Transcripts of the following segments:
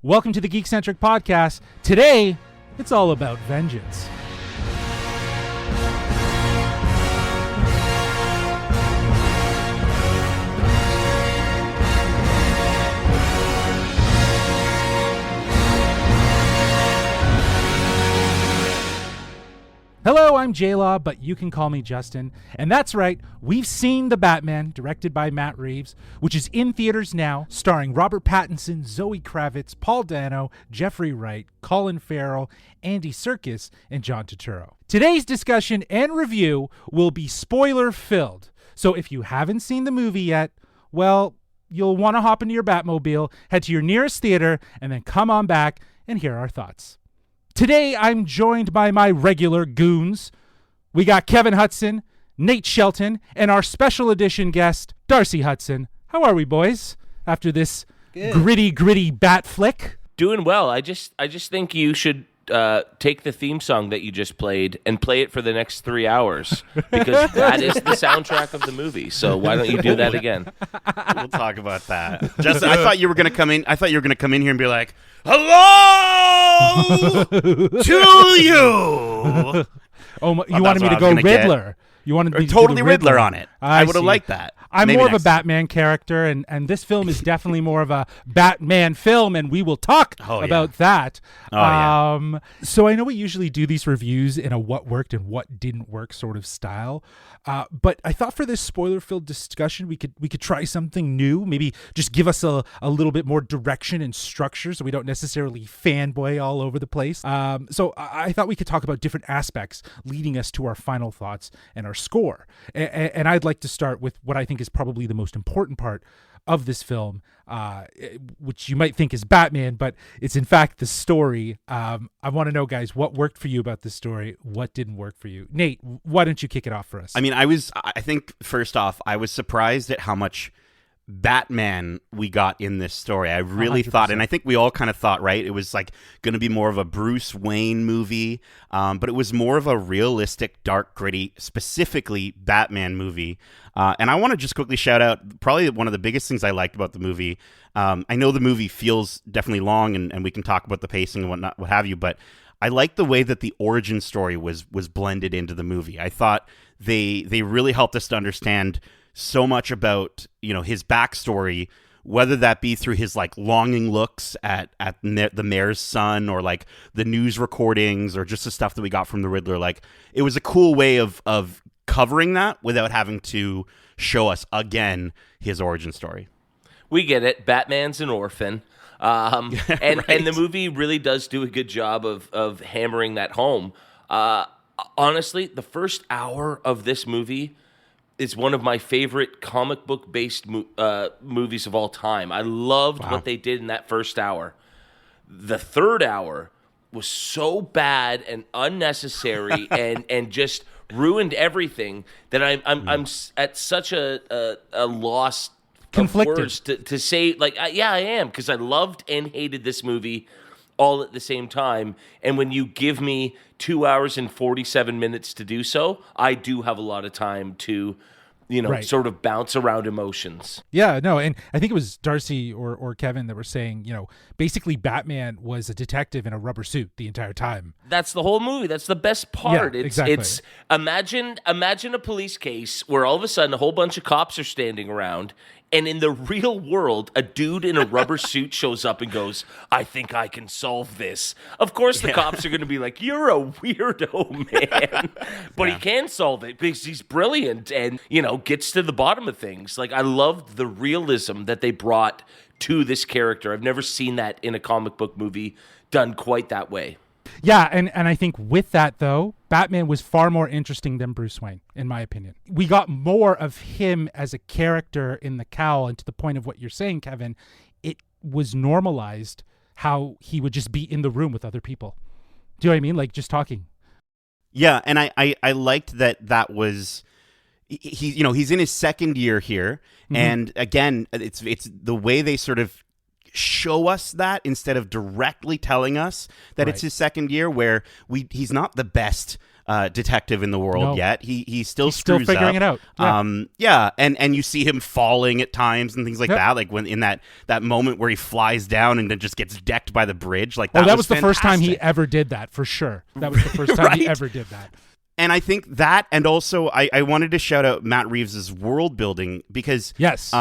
Welcome to the Geekcentric podcast. Today, it's all about vengeance. Hello, I'm JLaw, but you can call me Justin. And that's right, we've seen The Batman, directed by Matt Reeves, which is in theaters now, starring Robert Pattinson, Zoe Kravitz, Paul Dano, Jeffrey Wright, Colin Farrell, Andy Serkis, and John Turturro. Today's discussion and review will be spoiler-filled. So if you haven't seen the movie yet, well, you'll want to hop into your Batmobile, head to your nearest theater, and then come on back and hear our thoughts. Today, I'm joined by my regular goons. We got Kevin Hudson, Nate Shelton, and our special edition guest, Darcy Hudson. How are we, boys, after this gritty bat flick? Doing well. I just think you should take the theme song that you just played and play it for the next 3 hours, because that is the soundtrack of the movie. So why don't you do that again? We'll talk about that. Justin, I thought you were going to come in. I thought you were going to come in here and be like, "Hello to you." Oh, you wanted me to go Riddler. You wanted me to totally do Riddler on it. I would have liked that. I'm Maybe more of a next time. Batman character, and this film is definitely more of a Batman film, and we will talk about that. So I know we usually do these reviews in a what worked and what didn't work sort of style, but I thought for this spoiler-filled discussion we could try something new, maybe just give us a little bit more direction and structure so we don't necessarily fanboy all over the place. So I thought we could talk about different aspects leading us to our final thoughts and our score. And I'd like to start with what I think is probably the most important part of this film, which you might think is Batman, but it's in fact the story. I want to know, guys, what worked for you about this story? What didn't work for you? Nate, why don't you kick it off for us? I mean, I think first off, I was surprised at how much Batman we got in this story. I really 100%. thought, and I think we all kind of thought, right, it was like going to be more of a Bruce Wayne movie, but it was more of a realistic, dark, gritty, specifically Batman movie. And I want to just quickly shout out probably one of the biggest things I liked about the movie. I know the movie feels definitely long, and we can talk about the pacing and whatnot, what have you, but I like the way that the origin story was blended into the movie. I thought they really helped us to understand so much about, his backstory, whether that be through his like longing looks at the mayor's son, or like the news recordings, or just the stuff that we got from the Riddler. Like, it was a cool way of covering that without having to show us again his origin story. We get it. Batman's an orphan. And the movie really does do a good job of hammering that home. Honestly, the first hour of this movie is one of my favorite comic book based movies of all time. I loved what they did in that first hour. The third hour was so bad and unnecessary and just ruined everything that I'm at such a loss of words to say. Like, I am, because I loved and hated this movie all at the same time. And when you give me 2 hours and 47 minutes to do so, I do have a lot of time to, sort of bounce around emotions. Yeah, no, and I think it was Darcy or Kevin that were saying, basically Batman was a detective in a rubber suit the entire time. That's the whole movie. That's the best part. Yeah, exactly. It's imagine a police case where all of a sudden a whole bunch of cops are standing around, and in the real world, a dude in a rubber suit shows up and goes, "I think I can solve this." Of course, the cops are going to be like, "You're a weirdo, man." But he can solve it because he's brilliant and, gets to the bottom of things. Like, I loved the realism that they brought to this character. I've never seen that in a comic book movie done quite that way. Yeah, and I think with that, though, Batman was far more interesting than Bruce Wayne, in my opinion. We got more of him as a character in the cowl, and to the point of what you're saying, Kevin, it was normalized how he would just be in the room with other people. Do you know what I mean? Like, just talking. Yeah, and I liked that was... he's in his second year here, and again, it's the way they sort of show us that instead of directly telling us that it's his second year, where he's not the best detective in the world yet. He still He's still screws figuring up. it out. Yeah. And you see him falling at times and things like that. Like when in that moment where he flies down and then just gets decked by the bridge. Like that was the first time he ever did that, for sure. That was the first time he ever did that. And I think that, and also I wanted to shout out Matt Reeves' world building because, yes,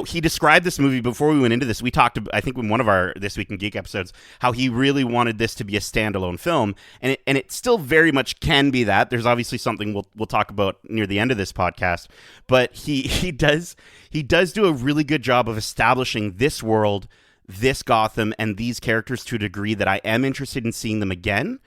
he described this movie before we went into this. We talked, I think, in one of our This Week in Geek episodes, how he really wanted this to be a standalone film, and it still very much can be that. There's obviously something we'll talk about near the end of this podcast, but he does do a really good job of establishing this world, this Gotham, and these characters to a degree that I am interested in seeing them again.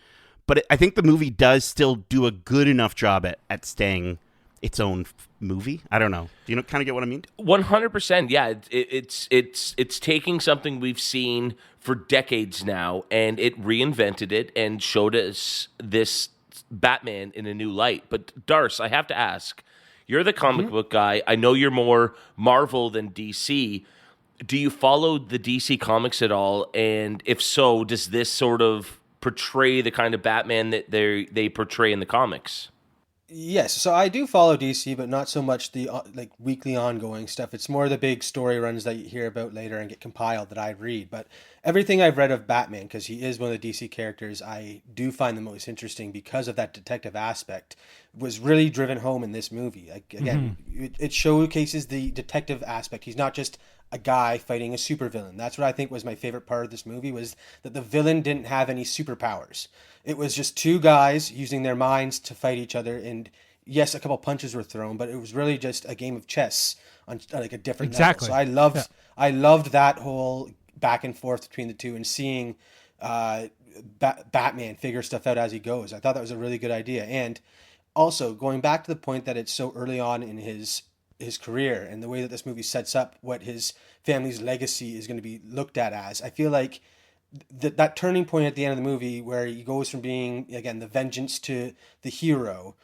But I think the movie does still do a good enough job at staying its own movie. I don't know. Do you kind of get what I mean? 100%. Yeah, it's taking something we've seen for decades now, and it reinvented it and showed us this Batman in a new light. But Darce, I have to ask, you're the comic book guy. I know you're more Marvel than DC. Do you follow the DC comics at all? And if so, does this sort of portray the kind of Batman that they portray in the comics? Yes, so I do follow DC, but not so much the weekly ongoing stuff. It's more the big story runs that you hear about later and get compiled that I read. But everything I've read of Batman, because he is one of the DC characters I do find the most interesting because of that detective aspect, was really driven home in this movie. Again, it showcases the detective aspect. He's not just a guy fighting a supervillain. That's what I think was my favorite part of this movie, was that the villain didn't have any superpowers. It was just two guys using their minds to fight each other, and yes, a couple punches were thrown, but it was really just a game of chess on like a different level. So I loved that whole back and forth between the two and seeing Batman figure stuff out as he goes. I thought that was a really good idea. And also, going back to the point that it's so early on in his career and the way that this movie sets up what his family's legacy is going to be looked at as, I feel like that turning point at the end of the movie where he goes from being, again, the vengeance to the hero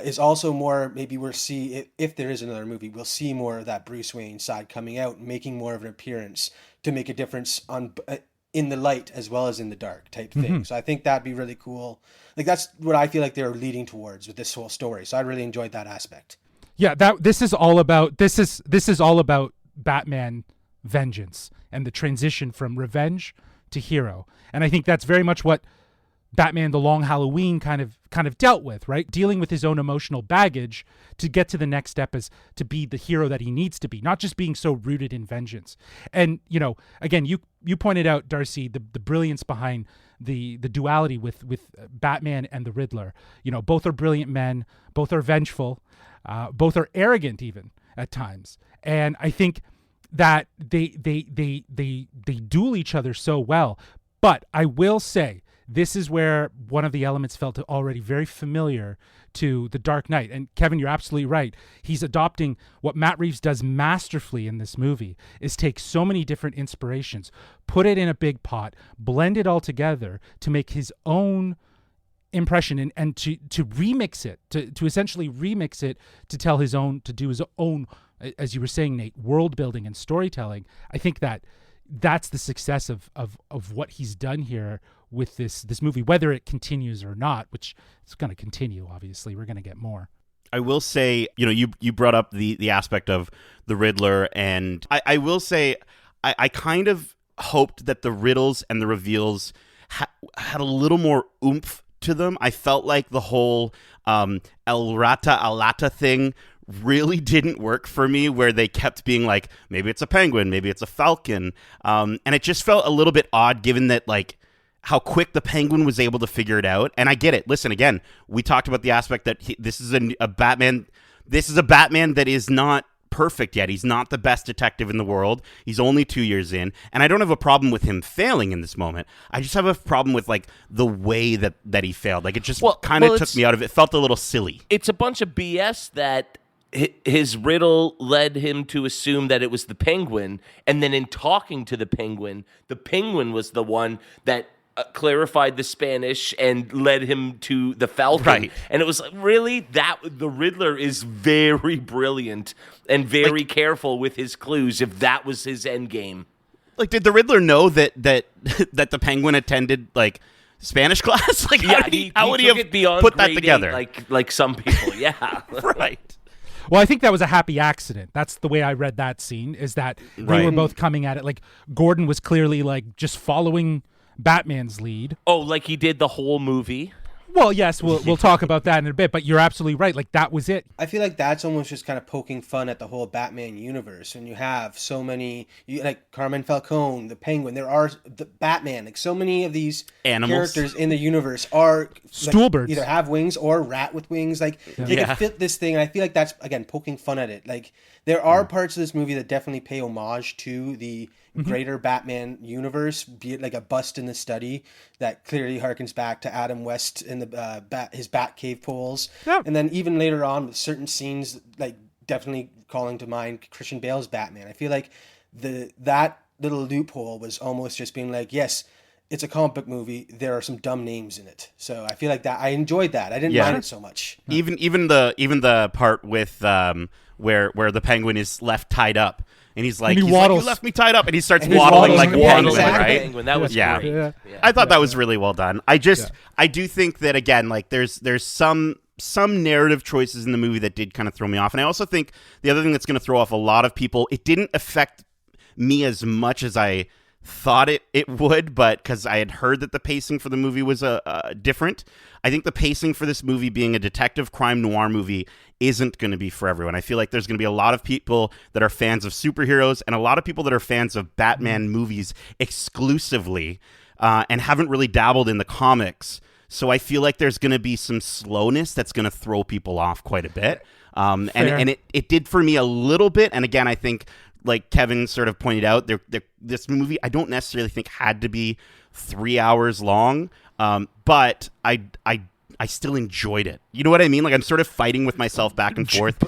is also more, maybe we'll see, if there is another movie, we'll see more of that Bruce Wayne side coming out, making more of an appearance to make a difference on in the light as well as in the dark type thing. So I think that'd be really cool. Like that's what I feel like they're leading towards with this whole story. So I really enjoyed that aspect. Yeah, this is all about Batman vengeance and the transition from revenge to hero. And I think that's very much what Batman the Long Halloween kind of dealt with, right? Dealing with his own emotional baggage to get to the next step is to be the hero that he needs to be, not just being so rooted in vengeance. And, again, you pointed out, Darcy, the brilliance behind the duality with Batman and the Riddler. Both are brilliant men, both are vengeful, both are arrogant even at times. And I think that they duel each other so well. But I will say, this is where one of the elements felt already very familiar to The Dark Knight. And Kevin, you're absolutely right. He's adopting what Matt Reeves does masterfully in this movie, is take so many different inspirations, put it in a big pot, blend it all together to make his own impression and to remix it, to essentially remix it to tell his own, to do his own, as you were saying, Nate, world building and storytelling. I think that's the success of what he's done here with this movie, whether it continues or not, which it's going to continue. Obviously, we're going to get more. I will say, you brought up the aspect of the Riddler, and I will say, I kind of hoped that the riddles and the reveals had a little more oomph to them. I felt like the whole El Rata Alata thing really didn't work for me, where they kept being like, maybe it's a penguin, maybe it's a falcon, and it just felt a little bit odd given that, like, how quick the penguin was able to figure it out. And I get it. Listen, again, we talked about the aspect that this is a Batman. This is a Batman that is not perfect yet. He's not the best detective in the world. He's only 2 years in, and I don't have a took me in this moment. I just have a problem with, like, the way that he failed. Like, it just kind of took me out of it. It felt a little silly. It's a bunch of BS that his riddle led him to assume that it was the penguin, and then in talking to the penguin was the one that clarified the Spanish and led him to the falcon. Right. And it was like, really, that the Riddler is very brilliant and very careful with his clues if that was his end game. Like, did the Riddler know that the penguin attended, like, Spanish class? Like, Yeah, how would he took have it beyond put that grade together? 8, like some people, yeah. Right. Well, I think that was a happy accident. That's the way I read that scene, is that they were both coming at it. Like, Gordon was clearly, like, just following Batman's lead. Oh, like he did the whole movie? Well, yes, we'll talk about that in a bit, but you're absolutely right. Like, that was it. I feel like that's almost just kind of poking fun at the whole Batman universe. And you have so many, like Carmine Falcone, the Penguin, there are the Batman, like so many of these Animals. characters in the universe are Stoolbirds. either have wings or rat with wings. Like they can fit this thing. And I feel like that's, again, poking fun at it. Like there are parts of this movie that definitely pay homage to the greater Batman universe, be it like a bust in the study that clearly harkens back to Adam West in the his Batcave poles. Yep. And then even later on with certain scenes, like definitely calling to mind Christian Bale's Batman. I feel like that little loophole was almost just being like, yes, it's a comic book movie. There are some dumb names in it. So I feel like that I enjoyed that. I didn't mind it so much. Even the part with where the Penguin is left tied up. And he's like, he waddles. You left me tied up. And he starts he's waddling waddling like like a a penguin, penguin, right? Penguin. That was Yeah. great. Yeah. Yeah. I thought that was really well done. I do think that, again, like there's some narrative choices in the movie that did kind of throw me off. And I also think the other thing that's going to throw off a lot of people, it didn't affect me as much as I thought it would, but because I had heard that the pacing for the movie was different. I think the pacing for this movie being a detective crime noir movie isn't going to be for everyone. I feel like there's going to be a lot of people that are fans of superheroes and a lot of people that are fans of Batman movies exclusively and haven't really dabbled in the comics. So I feel like there's going to be some slowness that's going to throw people off quite a bit. And it did for me a little bit. And again, I think, like Kevin sort of pointed out, this movie I don't necessarily think had to be 3 hours long, but I still enjoyed it. You know what I mean? Like I'm sort of fighting with myself back and forth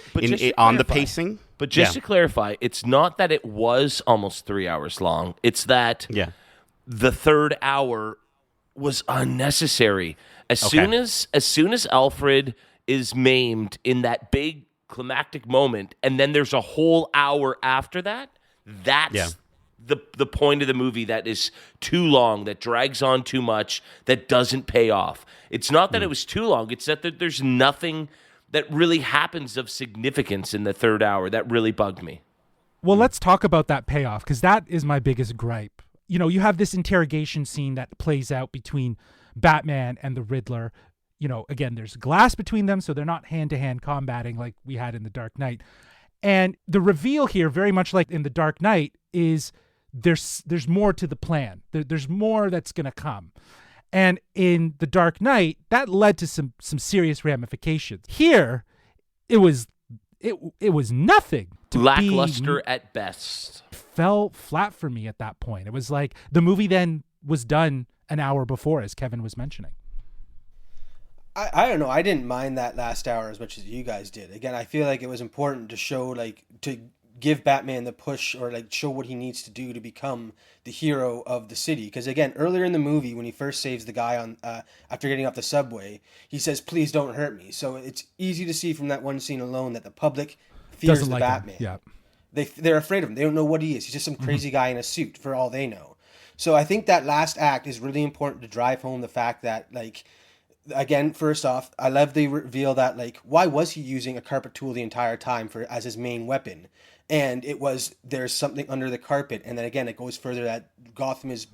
on the pacing. But just to clarify, it's not that it was almost 3 hours long. It's that the third hour was unnecessary. As soon as Alfred is maimed in that big climactic moment, and then there's a whole hour after that, that's the point of the movie that is too long, that drags on too much, that doesn't pay off. It's not that it was too long, it's that there's nothing that really happens of significance in the third hour. That really bugged me. Well, let's talk about that payoff, because that is my biggest gripe. You know, you have this interrogation scene that plays out between Batman and the Riddler. You know, again, there's glass between them, so they're not hand-to-hand combating like we had in The Dark Knight. And the reveal here, very much like in The Dark Knight, is there's more to the plan. There's more that's going to come. And in The Dark Knight, that led to some serious ramifications. Here, it was nothing. Lackluster at best. Fell flat for me at that point. It was like the movie then was done an hour before, as Kevin was mentioning. I don't know. I didn't mind that last hour as much as you guys did. Again, I feel like it was important to show, like, to give Batman the push, or like show what he needs to do to become the hero of the city. Because again, earlier in the movie, when he first saves the guy on after getting off the subway, he says, "Please don't hurt me." So it's easy to see from that one scene alone that the public fears Doesn't the like Batman. him. Yeah. They're afraid of him. They don't know what he is. He's just some crazy guy in a suit for all they know. So I think that last act is really important to drive home the fact that, like, again, first off, I love the reveal that, like, why was he using a carpet tool the entire time as his main weapon? And it was, there's something under the carpet. And then again, it goes further that Gotham is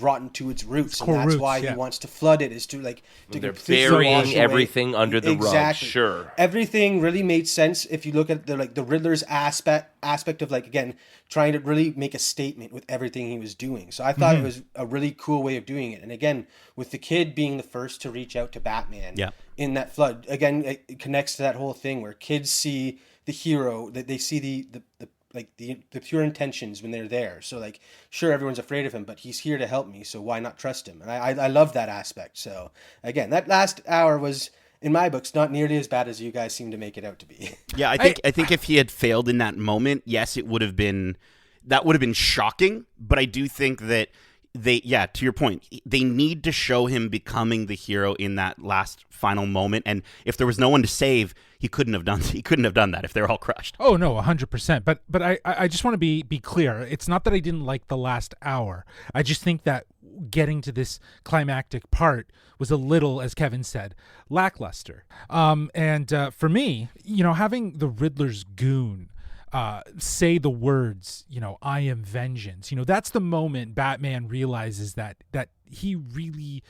rotten to its roots. And that's why he wants to flood it, is to, like, to They're completely wash burying away everything under the rug. Sure. Everything really made sense if you look at the Riddler's aspect of, like, again, trying to really make a statement with everything he was doing. So I thought it was a really cool way of doing it. And again, with the kid being the first to reach out to Batman in that flood, again, it connects to that whole thing where kids see the hero, that they see the pure intentions when they're there. So, like, sure, everyone's afraid of him, but he's here to help me, so why not trust him? And I love that aspect. So again, that last hour was, in my books, not nearly as bad as you guys seem to make it out to be. Yeah, I think if he had failed in that moment, yes, it would have been shocking. But I do think that to your point, they need to show him becoming the hero in that last final moment. And if there was no one to save, he couldn't have done that if they're all crushed. Oh no, 100%. But I just want to be clear. It's not that I didn't like the last hour. I just think that getting to this climactic part was a little, as Kevin said, lackluster. And for me, having the Riddler's goon say the words, I am vengeance, that's the moment Batman realizes that he really,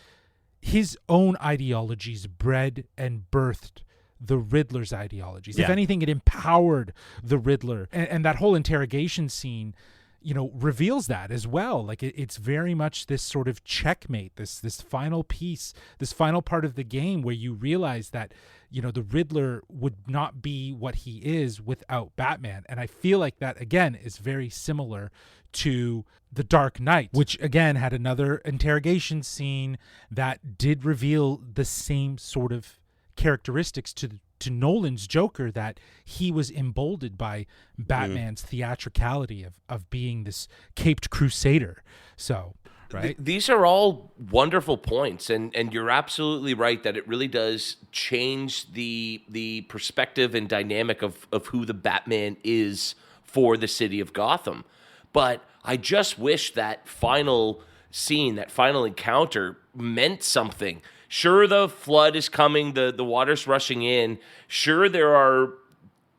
his own ideologies bred and birthed the Riddler's ideologies. If anything, it empowered the Riddler. And that whole interrogation scene, reveals that as well. Like it's very much this sort of checkmate, this final piece, this final part of the game where you realize that, the Riddler would not be what he is without Batman. And I feel like that, again, is very similar to The Dark Knight, which again had another interrogation scene that did reveal the same sort of characteristics to Nolan's Joker, that he was emboldened by Batman's theatricality of being this caped crusader. So, right. These are all wonderful points, and you're absolutely right that it really does change the perspective and dynamic of who the Batman is for the city of Gotham. But I just wish that final scene, that final encounter meant something. Sure, the flood is coming, the water's rushing in. Sure, there are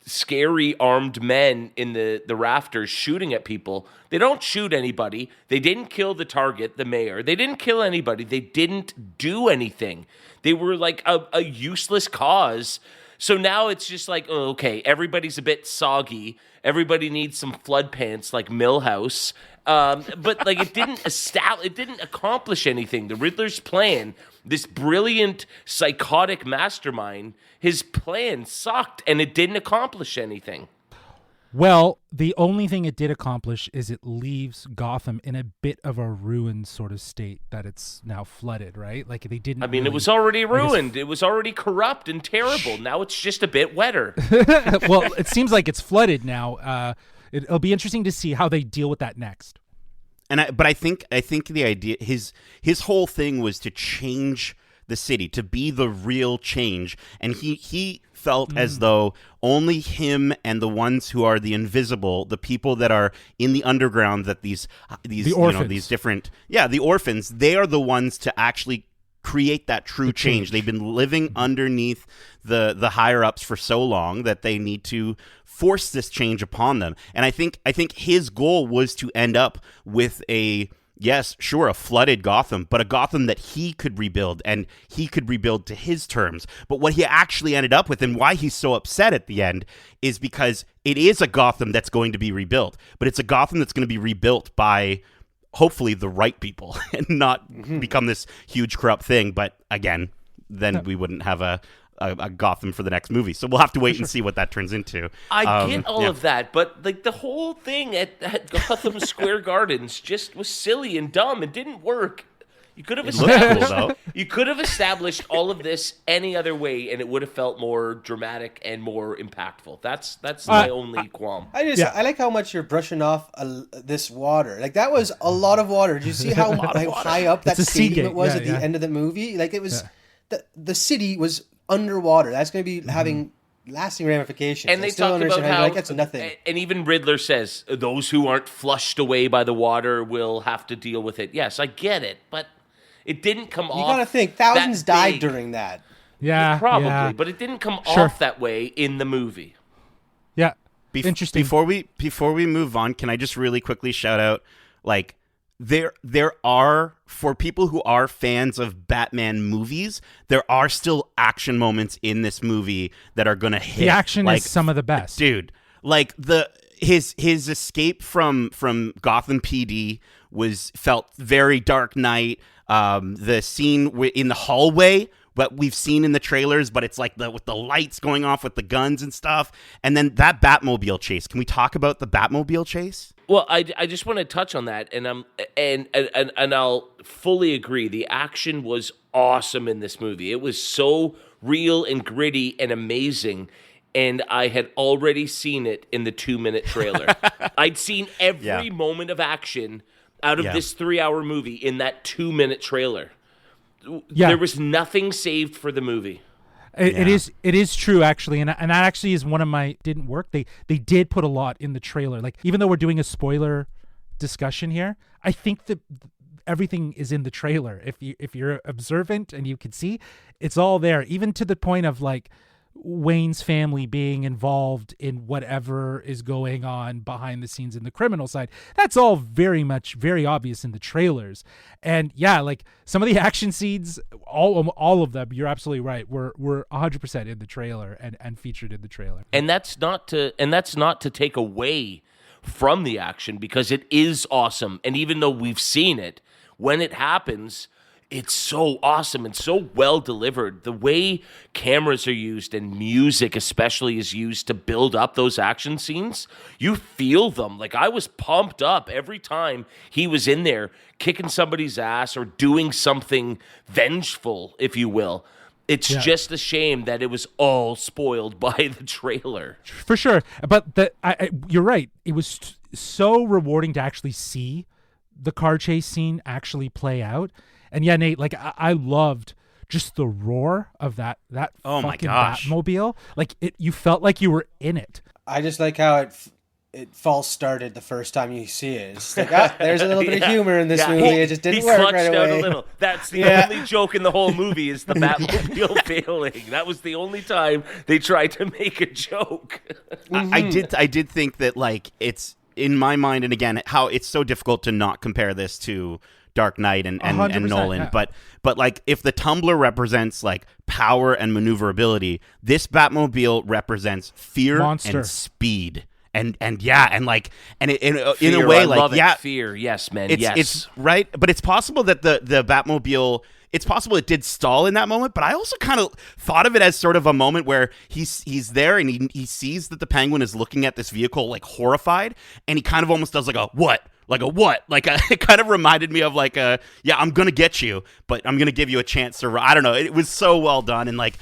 scary armed men in the rafters shooting at people. They don't shoot anybody. They didn't kill the target, the mayor. They didn't kill anybody. They didn't do anything. They were like a useless cause. So now it's just like, oh, okay, everybody's a bit soggy. Everybody needs some flood pants like Millhouse. But like it didn't accomplish anything. The Riddler's plan, this brilliant psychotic mastermind, his plan sucked and it didn't accomplish anything. Well, the only thing it did accomplish is it leaves Gotham in a bit of a ruined sort of state that it's now flooded, right? Like they didn't. I mean, really, it was already ruined. It was already corrupt and terrible. Now it's just a bit wetter. Well, it seems like it's flooded now. It'll be interesting to see how they deal with that next. But I think the idea, his whole thing was to change the city, to be the real change, and he felt as though only him and the ones who are the invisible, the people that are in the underground, that these the orphans. The orphans, they are the ones to actually create that true change. They've been living underneath the higher ups for so long that they need to force this change upon them. And I think his goal was to end up with a flooded Gotham, but a Gotham that he could rebuild, and he could rebuild to his terms. But what he actually ended up with, and why he's so upset at the end, is because it is a Gotham that's going to be rebuilt, but it's a Gotham that's going to be rebuilt by hopefully the right people and not become this huge corrupt thing. But again, then we wouldn't have a Gotham for the next movie. So we'll have to wait and see what that turns into. I get all of that, but like the whole thing at Gotham Square Gardens just was silly and dumb. It didn't work. You could have established all of this any other way, and it would have felt more dramatic and more impactful. That's my only qualm. I like how much you're brushing off this water. Like that was a lot of water. Did you see how high up that stadium it was at the end of the movie? Like it was the city was underwater. That's going to be having lasting ramifications. And they talk about how that's nothing. And even Riddler says those who aren't flushed away by the water will have to deal with it. Yes, I get it, but it didn't come off. You got to think thousands died during that. Yeah, probably, but it didn't come off that way in the movie. Yeah, interesting. Before we move on, can I just really quickly shout out, like, there are, for people who are fans of Batman movies, there are still action moments in this movie that are gonna hit. The action is some of the best, dude. Like his escape from Gotham PD felt very Dark Knight. The scene in the hallway, what we've seen in the trailers, but it's like with the lights going off with the guns and stuff, and then that Batmobile chase. Can we talk about the Batmobile chase? Well, I just want to touch on that, and I'll fully agree. The action was awesome in this movie. It was so real and gritty and amazing, and I had already seen it in the 2-minute trailer. I'd seen every moment of action out of this 3-hour movie in that 2-minute trailer. Yeah. There was nothing saved for the movie. It is true, actually, and that actually is one of my didn't work. They did put a lot in the trailer. Like, even though we're doing a spoiler discussion here, I think that everything is in the trailer. If you're observant and you can see, it's all there, even to the point of like Wayne's family being involved in whatever is going on behind the scenes in the criminal side. That's all very obvious in the trailers. And yeah, like some of the action scenes, all of them, you're absolutely right, were 100% in the trailer and featured in the trailer. And that's not to take away from the action, because it is awesome. And even though we've seen it, when it happens, it's so awesome and so well delivered. The way cameras are used and music especially is used to build up those action scenes, you feel them. Like, I was pumped up every time he was in there kicking somebody's ass or doing something vengeful, if you will. It's just a shame that it was all spoiled by the trailer. For sure. But you're right. It was so rewarding to actually see the car chase scene actually play out. And yeah, Nate, like I loved just the roar of that oh my fucking gosh. Batmobile. Like you felt like you were in it. I just like how it false started the first time you see it. It's just like, there's a little bit of humor in this movie. It just didn't work right away. He clutched out a little. That's the only joke in the whole movie is the Batmobile failing. That was the only time they tried to make a joke. I did think that, like, it's in my mind, and again, how it's so difficult to not compare this to Dark Knight and Nolan, yeah. but like, if the Tumbler represents like power and maneuverability, this Batmobile represents fear Monster. and speed. And in a Fear, way, I like, love yeah, it. Fear, yes, man, it's right, but it's possible that the Batmobile, it's possible it did stall in that moment, but I also kind of thought of it as sort of a moment where he's there and he sees that the Penguin is looking at this vehicle like horrified, and he kind of almost does like a what? It kind of reminded me of like I'm gonna get you, but I'm gonna give you a chance to. I don't know. It was so well done, and like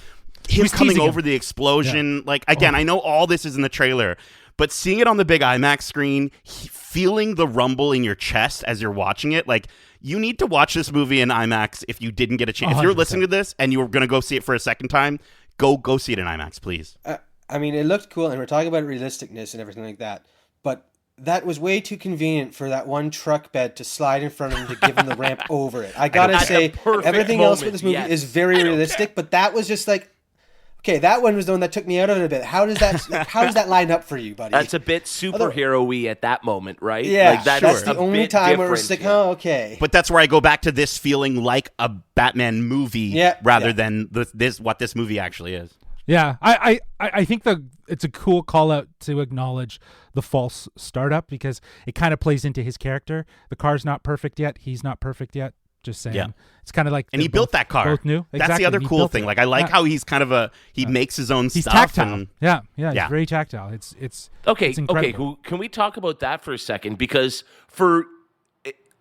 him coming over the explosion. Yeah. Like, again, I know all this is in the trailer, but seeing it on the big IMAX screen, feeling the rumble in your chest as you're watching it, like, you need to watch this movie in IMAX if you didn't get a chance. 100%. If you're listening to this and you were gonna go see it for a second time, go see it in IMAX, please. I mean, it looked cool, and we're talking about realisticness and everything like that, but that was way too convenient for that one truck bed to slide in front of him to give him the ramp over it. I gotta say, everything else with this movie is very realistic, but that was just like, okay, that one was the one that took me out of it a bit. How does that line up for you, buddy? That's a bit superhero-y at that moment, right? Yeah, like, that's the only time where it's like, oh, okay. But that's where I go back to this feeling like a Batman movie rather than what this movie actually is. Yeah, I think it's a cool call out to acknowledge the false startup, because it kind of plays into his character. The car's not perfect yet. He's not perfect yet. Just saying. Yeah. It's kind of like, and he built that car. Both new. Exactly. That's the other cool thing. Like, I like how he's kind of he makes his own he's stuff. Tactile. And, he's very tactile. It's okay. It's incredible. Okay, can we talk about that for a second? Because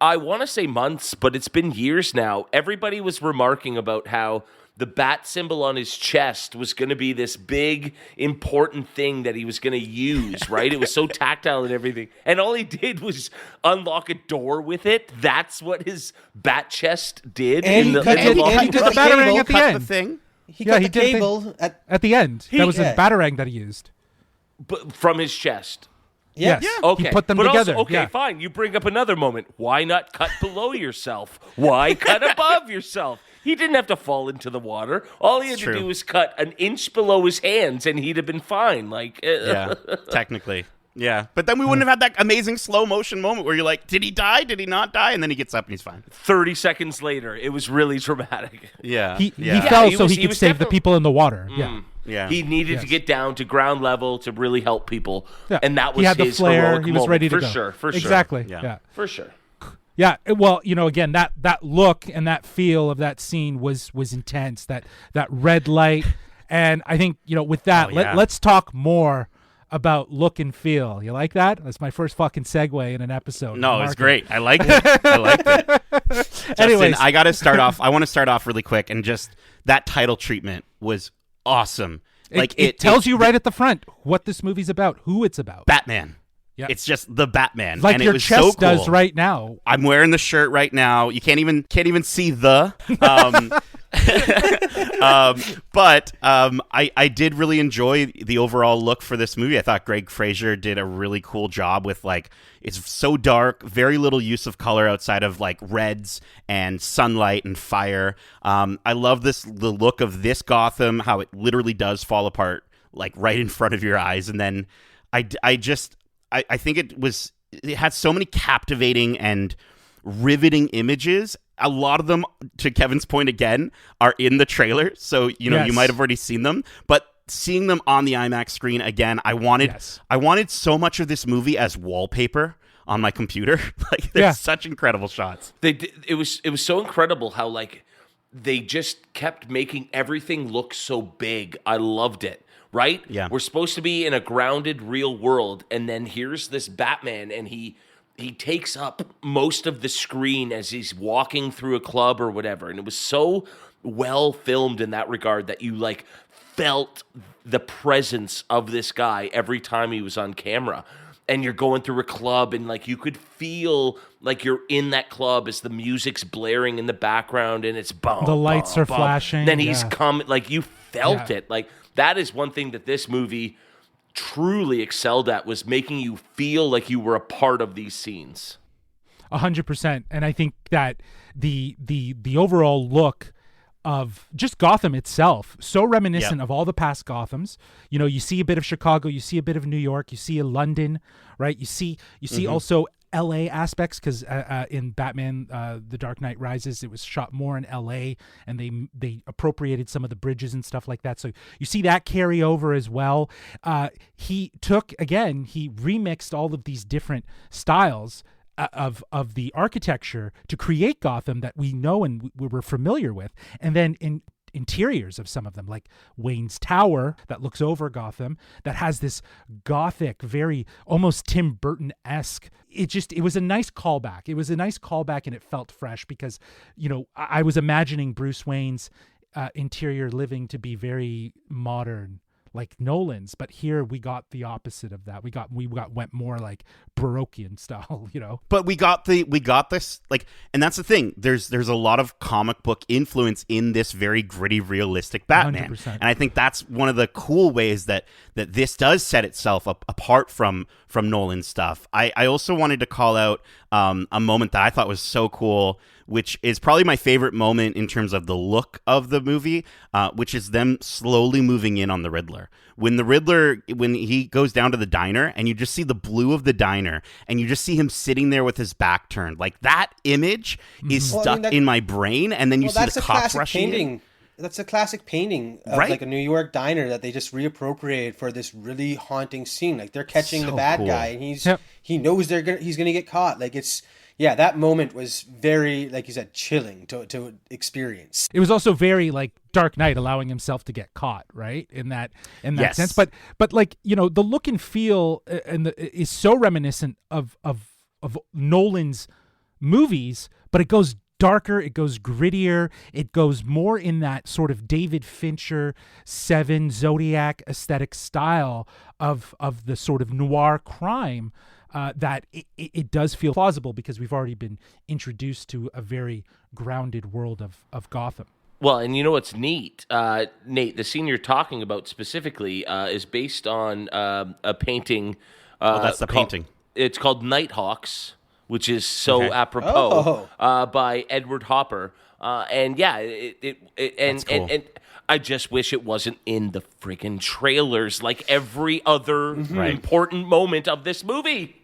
I want to say months, but it's been years now. Everybody was remarking about how the bat symbol on his chest was going to be this big, important thing that he was going to use, right? It was so tactile and everything. And all he did was unlock a door with it. That's what his bat chest did. And he did the batarang at the end. The thing. He cut the cable at the end. That was a batarang that he used. But from his chest. Yes. Yeah. Okay. He put them but together. Also, fine. You bring up another moment. Why not cut below yourself? Why cut above yourself? He didn't have to fall into the water. All he had to do was cut an inch below his hands, and he'd have been fine. Like, yeah, technically, yeah. But then we wouldn't have had that amazing slow motion moment where you're like, "Did he die? Did he not die?" And then he gets up and he's fine. 30 seconds later, it was really dramatic. Yeah, he fell so he could save the people in the water. Yeah. He needed to get down to ground level to really help people, yeah. And that was he had his the flare. heroic He was moment. ready to for go. Sure, for sure. Exactly. Yeah. For sure. Yeah, well, again, that look and that feel of that scene was intense. That red light, and I think with that, let's talk more about look and feel. You like that? That's my first fucking segue in an episode. No, it's great. I liked it. Justin, Anyways, I got to start off. I want to start off really quick, and just that title treatment was awesome. It tells you right at the front what this movie's about, who it's about. Batman. Yeah. It's just the Batman, like and your it was chest so cool. does right now. I'm wearing the shirt right now. You can't even see the. I did really enjoy the overall look for this movie. I thought Greg Fraser did a really cool job with, like, it's so dark, very little use of color outside of like reds and sunlight and fire. I love the look of this Gotham, how it literally does fall apart like right in front of your eyes. And then I think it had so many captivating and riveting images. A lot of them, to Kevin's point again, are in the trailer, so you might have already seen them. But seeing them on the IMAX screen again, I wanted so much of this movie as wallpaper on my computer. Like, there's such incredible shots. It was so incredible how, like, they just kept making everything look so big. I loved it. Right? Yeah. We're supposed to be in a grounded, real world, and then here's this Batman, and he takes up most of the screen as he's walking through a club or whatever. And it was so well filmed in that regard that you, like, felt the presence of this guy every time he was on camera. And you're going through a club, and, like, you could feel like you're in that club as the music's blaring in the background, and it's boom. The lights are boom. flashing. Then he's coming, like, you felt it. Like, that is one thing that this movie truly excelled at, was making you feel like you were a part of these scenes. 100%. And I think that the overall look of just Gotham itself, so reminiscent of all the past Gothams. You know, you see a bit of Chicago, you see a bit of New York, you see London, right? You see also LA aspects, because in Batman The Dark Knight Rises, it was shot more in LA, and they appropriated some of the bridges and stuff like that, so you see that carry over as well. He remixed all of these different styles of the architecture to create Gotham that we know and we're familiar with, and then in interiors of some of them, like Wayne's Tower that looks over Gotham, that has this gothic, very almost Tim Burton-esque. It was a nice callback. It was a nice callback, and it felt fresh because, you know, I was imagining Bruce Wayne's interior living to be very modern, like Nolan's, but here we got the opposite of that. We went more like Baroquean style, you know. But we got this, like, and that's the thing. There's a lot of comic book influence in this very gritty, realistic Batman, 100%. and I think that's one of the cool ways that this does set itself apart from Nolan's stuff. I also wanted to call out a moment that I thought was so cool, which is probably my favorite moment in terms of the look of the movie, which is them slowly moving in on the Riddler. When he goes down to the diner, and you just see the blue of the diner, and you just see him sitting there with his back turned, like, that image is stuck in my brain, and then you see the cops rushing in. That's a classic painting of like a New York diner that they just reappropriated for this really haunting scene. Like, they're catching the bad guy, and he knows he's gonna get caught. Like, that moment was very, like you said, chilling to experience. It was also very like Dark Knight, allowing himself to get caught, right? In that sense. But like, you know, the look and feel is so reminiscent of Nolan's movies, but it goes darker, it goes grittier, it goes more in that sort of David Fincher, Seven, Zodiac aesthetic style of the sort of noir crime. That it does feel plausible because we've already been introduced to a very grounded world of Gotham. Well, and you know what's neat, Nate? The scene you're talking about specifically is based on a painting. That's the painting. It's called Nighthawks, which is so apropos by Edward Hopper. And I just wish it wasn't in the friggin' trailers like every other important moment of this movie.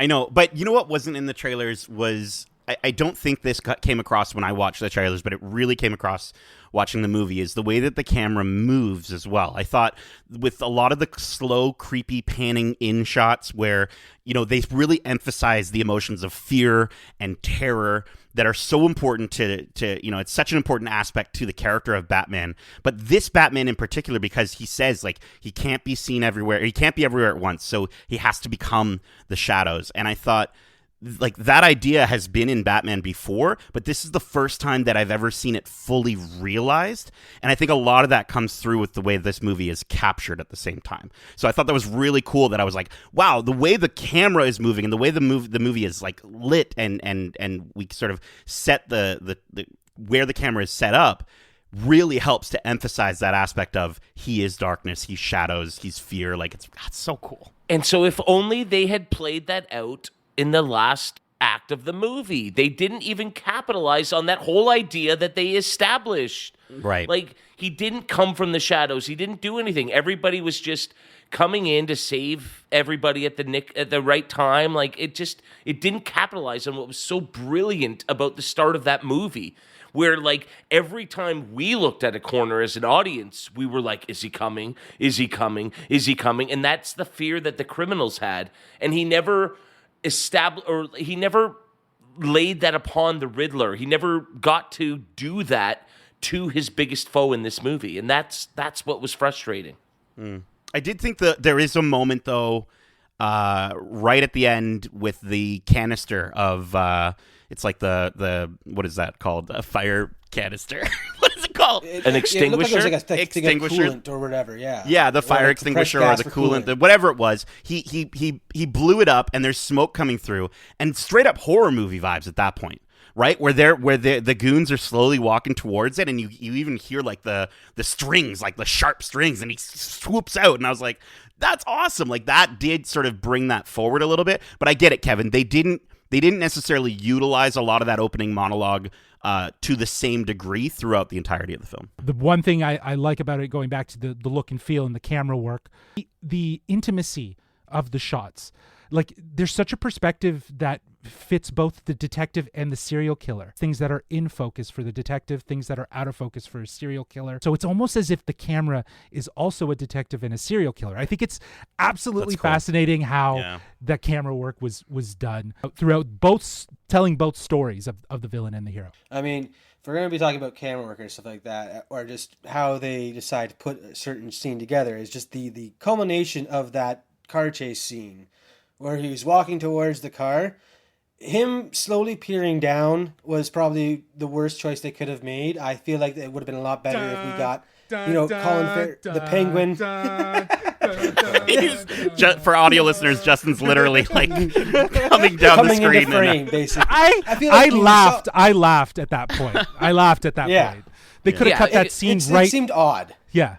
I know, but you know what wasn't in the trailers was, I don't think this came across when I watched the trailers, but it really came across watching the movie, is the way that the camera moves as well. I thought with a lot of the slow, creepy panning in shots where, you know, they really emphasize the emotions of fear and terror that are so important to you know, it's such an important aspect to the character of Batman. But this Batman in particular, because he says, like, he can't be seen everywhere, he can't be everywhere at once, so he has to become the shadows. And I thought, like, that idea has been in Batman before, but this is the first time that I've ever seen it fully realized. And I think a lot of that comes through with the way this movie is captured at the same time. So I thought that was really cool, that I was like, wow, the way the camera is moving and the way the movie is like lit and we sort of set the where the camera is set up really helps to emphasize that aspect of he is darkness, he's shadows, he's fear. Like, that's so cool. And so if only they had played that out in the last act of the movie. They didn't even capitalize on that whole idea that they established. Right. Like, he didn't come from the shadows. He didn't do anything. Everybody was just coming in to save everybody at the right time. Like, it didn't capitalize on what was so brilliant about the start of that movie. Where, like, every time we looked at a corner as an audience, we were like, is he coming? Is he coming? Is he coming? And that's the fear that the criminals had. And he never he never laid that upon the Riddler. He never got to do that to his biggest foe in this movie. And that's what was frustrating. I did think that there is a moment, though, right at the end with the canister of... it's like the what is that called? A fire canister. What is it called? An extinguisher? It looked like it was like a extinguisher coolant or whatever, yeah. Yeah, the fire extinguisher or the coolant, whatever it was. He blew it up and there's smoke coming through and straight up horror movie vibes at that point. Right? Where the goons are slowly walking towards it and you even hear like the strings, like the sharp strings, and he swoops out, and I was like, that's awesome. Like, that did sort of bring that forward a little bit. But I get it, Kevin. They didn't necessarily utilize a lot of that opening monologue to the same degree throughout the entirety of the film. The one thing I like about it, going back to the look and feel and the camera work, the intimacy of the shots. Like, there's such a perspective that fits both the detective and the serial killer. Things that are in focus for the detective, things that are out of focus for a serial killer. So it's almost as if the camera is also a detective and a serial killer. I think it's absolutely fascinating how the camera work was done throughout telling both stories of the villain and the hero. I mean, if we're going to be talking about camera work and stuff like that, or just how they decide to put a certain scene together, is just the culmination of that car chase scene where he was walking towards the car. Him slowly peering down was probably the worst choice they could have made. I feel like it would have been a lot better if we got, Colin Farrell, the Penguin. For audio listeners, Justin's literally like coming down the screen. Into frame, basically. I laughed at that point. Point. They could have cut that scene right. It seemed odd. Yeah.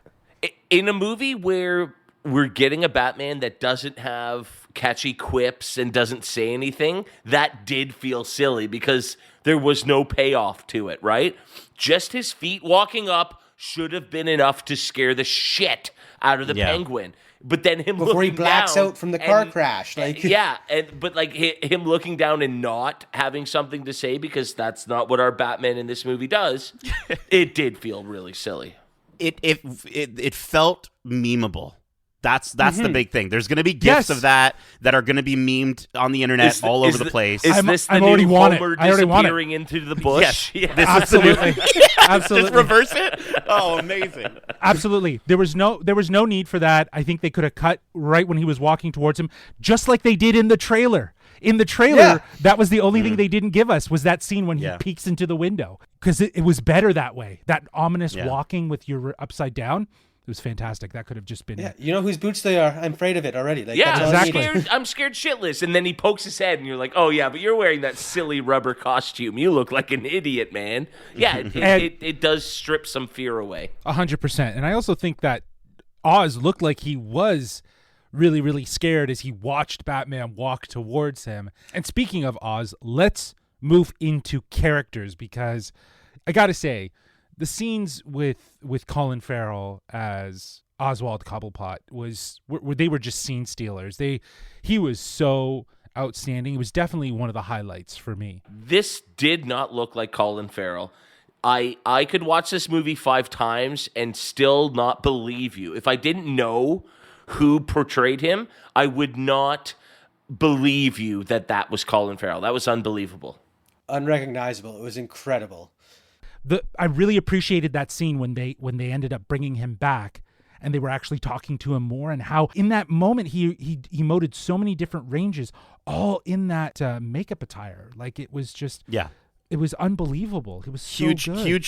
In a movie where we're getting a Batman that doesn't have catchy quips and doesn't say anything, that did feel silly because there was no payoff to it, right? Just his feet walking up should have been enough to scare the shit out of the Penguin. But then him before looking he blacks down out from the car crash, but like him looking down and not having something to say, because that's not what our Batman in this movie does. It did feel really silly. It felt memeable. That's the big thing. There's going to be gifs of that are going to be memed on the internet all over the place. Is this the new Homer disappearing into the bush? Yes. Absolutely. Absolutely. Just reverse it? Oh, amazing. Absolutely. There was no need for that. I think they could have cut right when he was walking towards him, just like they did in the trailer. In the trailer, that was the only thing they didn't give us, was that scene when he peeks into the window. Because it was better that way. That ominous walking with your upside down. It was fantastic. That could have just been... Yeah, you know whose boots they are? I'm afraid of it already. Like, exactly. I'm scared shitless. And then he pokes his head and you're like, oh yeah, but you're wearing that silly rubber costume. You look like an idiot, man. Yeah, it does strip some fear away. 100%. And I also think that Oz looked like he was really, really scared as he watched Batman walk towards him. And speaking of Oz, let's move into characters, because I gotta say, the scenes with Colin Farrell as Oswald Cobblepot they were just scene stealers. He was so outstanding. It was definitely one of the highlights for me. This did not look like Colin Farrell. I could watch this movie 5 times and still not believe you. If I didn't know who portrayed him, I would not believe you that was Colin Farrell. That was unbelievable. Unrecognizable. It was incredible. I really appreciated that scene when they ended up bringing him back and they were actually talking to him more, and how in that moment he emoted so many different ranges, all in that makeup attire. Like, it was just it was unbelievable. It was so good.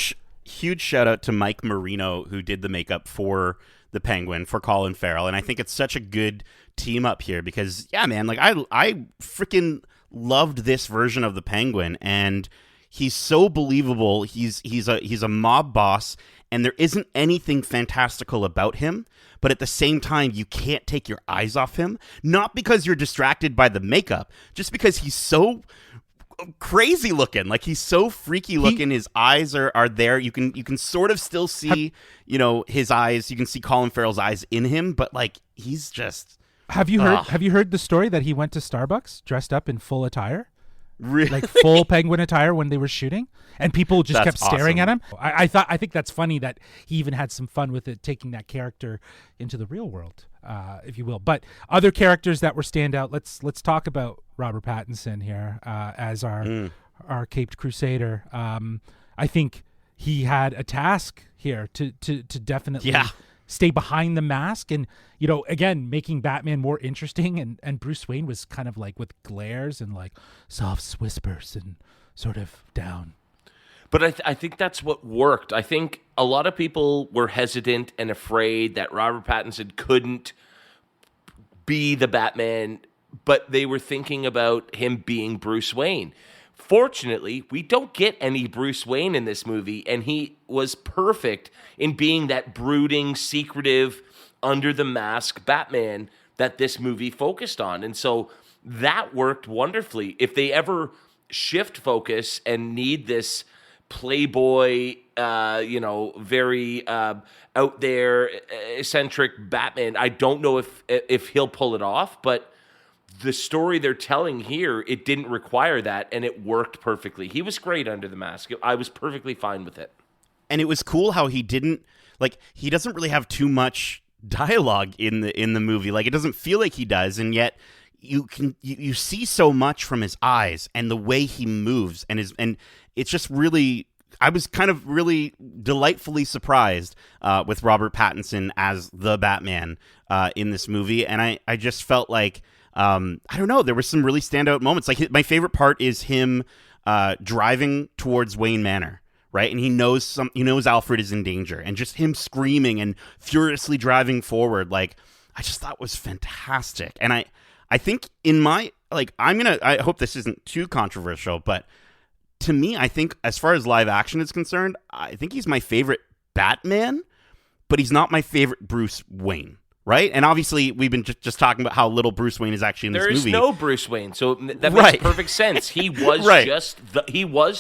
Huge shout out to Mike Marino, who did the makeup for the Penguin for Colin Farrell, and I think it's such a good team up here because man, like I freaking loved this version of the Penguin, and he's so believable. He's a mob boss, and there isn't anything fantastical about him. But at the same time, you can't take your eyes off him. Not because you're distracted by the makeup, just because he's so crazy looking. Like, he's so freaky looking. His eyes are there. You can sort of still see, his eyes. You can see Colin Farrell's eyes in him, but like, he's just. Have you heard the story that he went to Starbucks dressed up in full attire? Really? Like full penguin attire when they were shooting, and people just kept staring awesome. at him. I think that's funny that he even had some fun with it, taking that character into the real world, if you will. But other characters that were standout. Let's talk about Robert Pattinson here as our caped crusader. I think he had a task here to definitely stay behind the mask and, again, making Batman more interesting. And Bruce Wayne was kind of like with glares and like soft whispers and sort of down. But I think that's what worked. I think a lot of people were hesitant and afraid that Robert Pattinson couldn't be the Batman, but they were thinking about him being Bruce Wayne. Fortunately, we don't get any Bruce Wayne in this movie, and he was perfect in being that brooding, secretive, under-the-mask Batman that this movie focused on. And so that worked wonderfully. If they ever shift focus and need this playboy, very out there, eccentric Batman, I don't know if he'll pull it off, but the story they're telling here, it didn't require that, and it worked perfectly. He was great under the mask. I was perfectly fine with it. And it was cool how he doesn't really have too much dialogue in the movie. Like, it doesn't feel like he does, and yet you see so much from his eyes and the way he moves, and it's just really. I was kind of really delightfully surprised with Robert Pattinson as the Batman in this movie, and I just felt like. I don't know. There were some really standout moments. Like, my favorite part is him driving towards Wayne Manor, right? And he knows Alfred is in danger, and just him screaming and furiously driving forward. Like, I just thought was fantastic. And I think I hope this isn't too controversial, but to me, I think as far as live action is concerned, I think he's my favorite Batman, but he's not my favorite Bruce Wayne. Right? And obviously, we've been just talking about how little Bruce Wayne is actually in this movie. There is no Bruce Wayne, so that makes perfect sense. He was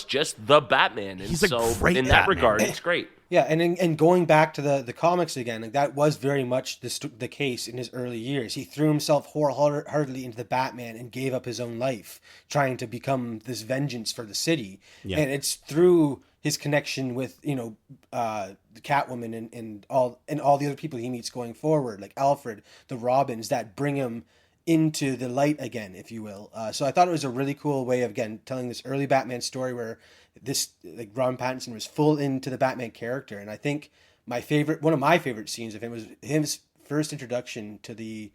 just the Batman. And he's a great in Batman. That regard, it's great. Yeah, and going back to the comics again, like, that was very much the case in his early years. He threw himself wholeheartedly into the Batman and gave up his own life, trying to become this vengeance for the city. Yeah. And it's through his connection with the Catwoman and all the other people he meets going forward, like Alfred, the Robins, that bring him into the light again, if you will. So I thought it was a really cool way of, again, telling this early Batman story where Robert Pattinson was full into the Batman character. And I think one of my favorite scenes of him was his first introduction to the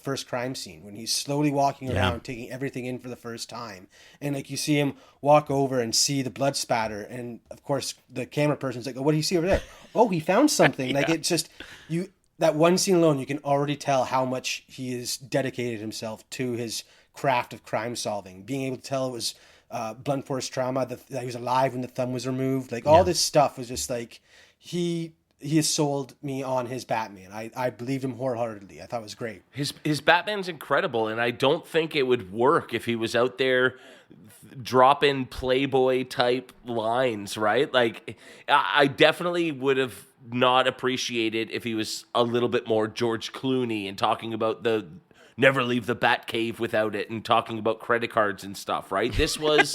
first crime scene, when he's slowly walking around, taking everything in for the first time. And like, you see him walk over and see the blood spatter. And of course the camera person's like, oh, what do you see over there? Oh, he found something. Like, it's just, that one scene alone, you can already tell how much he has dedicated himself to his craft of crime solving, being able to tell it was blunt force trauma, that he was alive when the thumb was removed. Like, all this stuff was just like, he has sold me on his Batman. I believed him wholeheartedly. I thought it was great. His Batman's incredible, and I don't think it would work if he was out there dropping Playboy type lines, right? Like, I definitely would have not appreciated if he was a little bit more George Clooney and talking about the never leave the Batcave without it, and talking about credit cards and stuff, right? This was,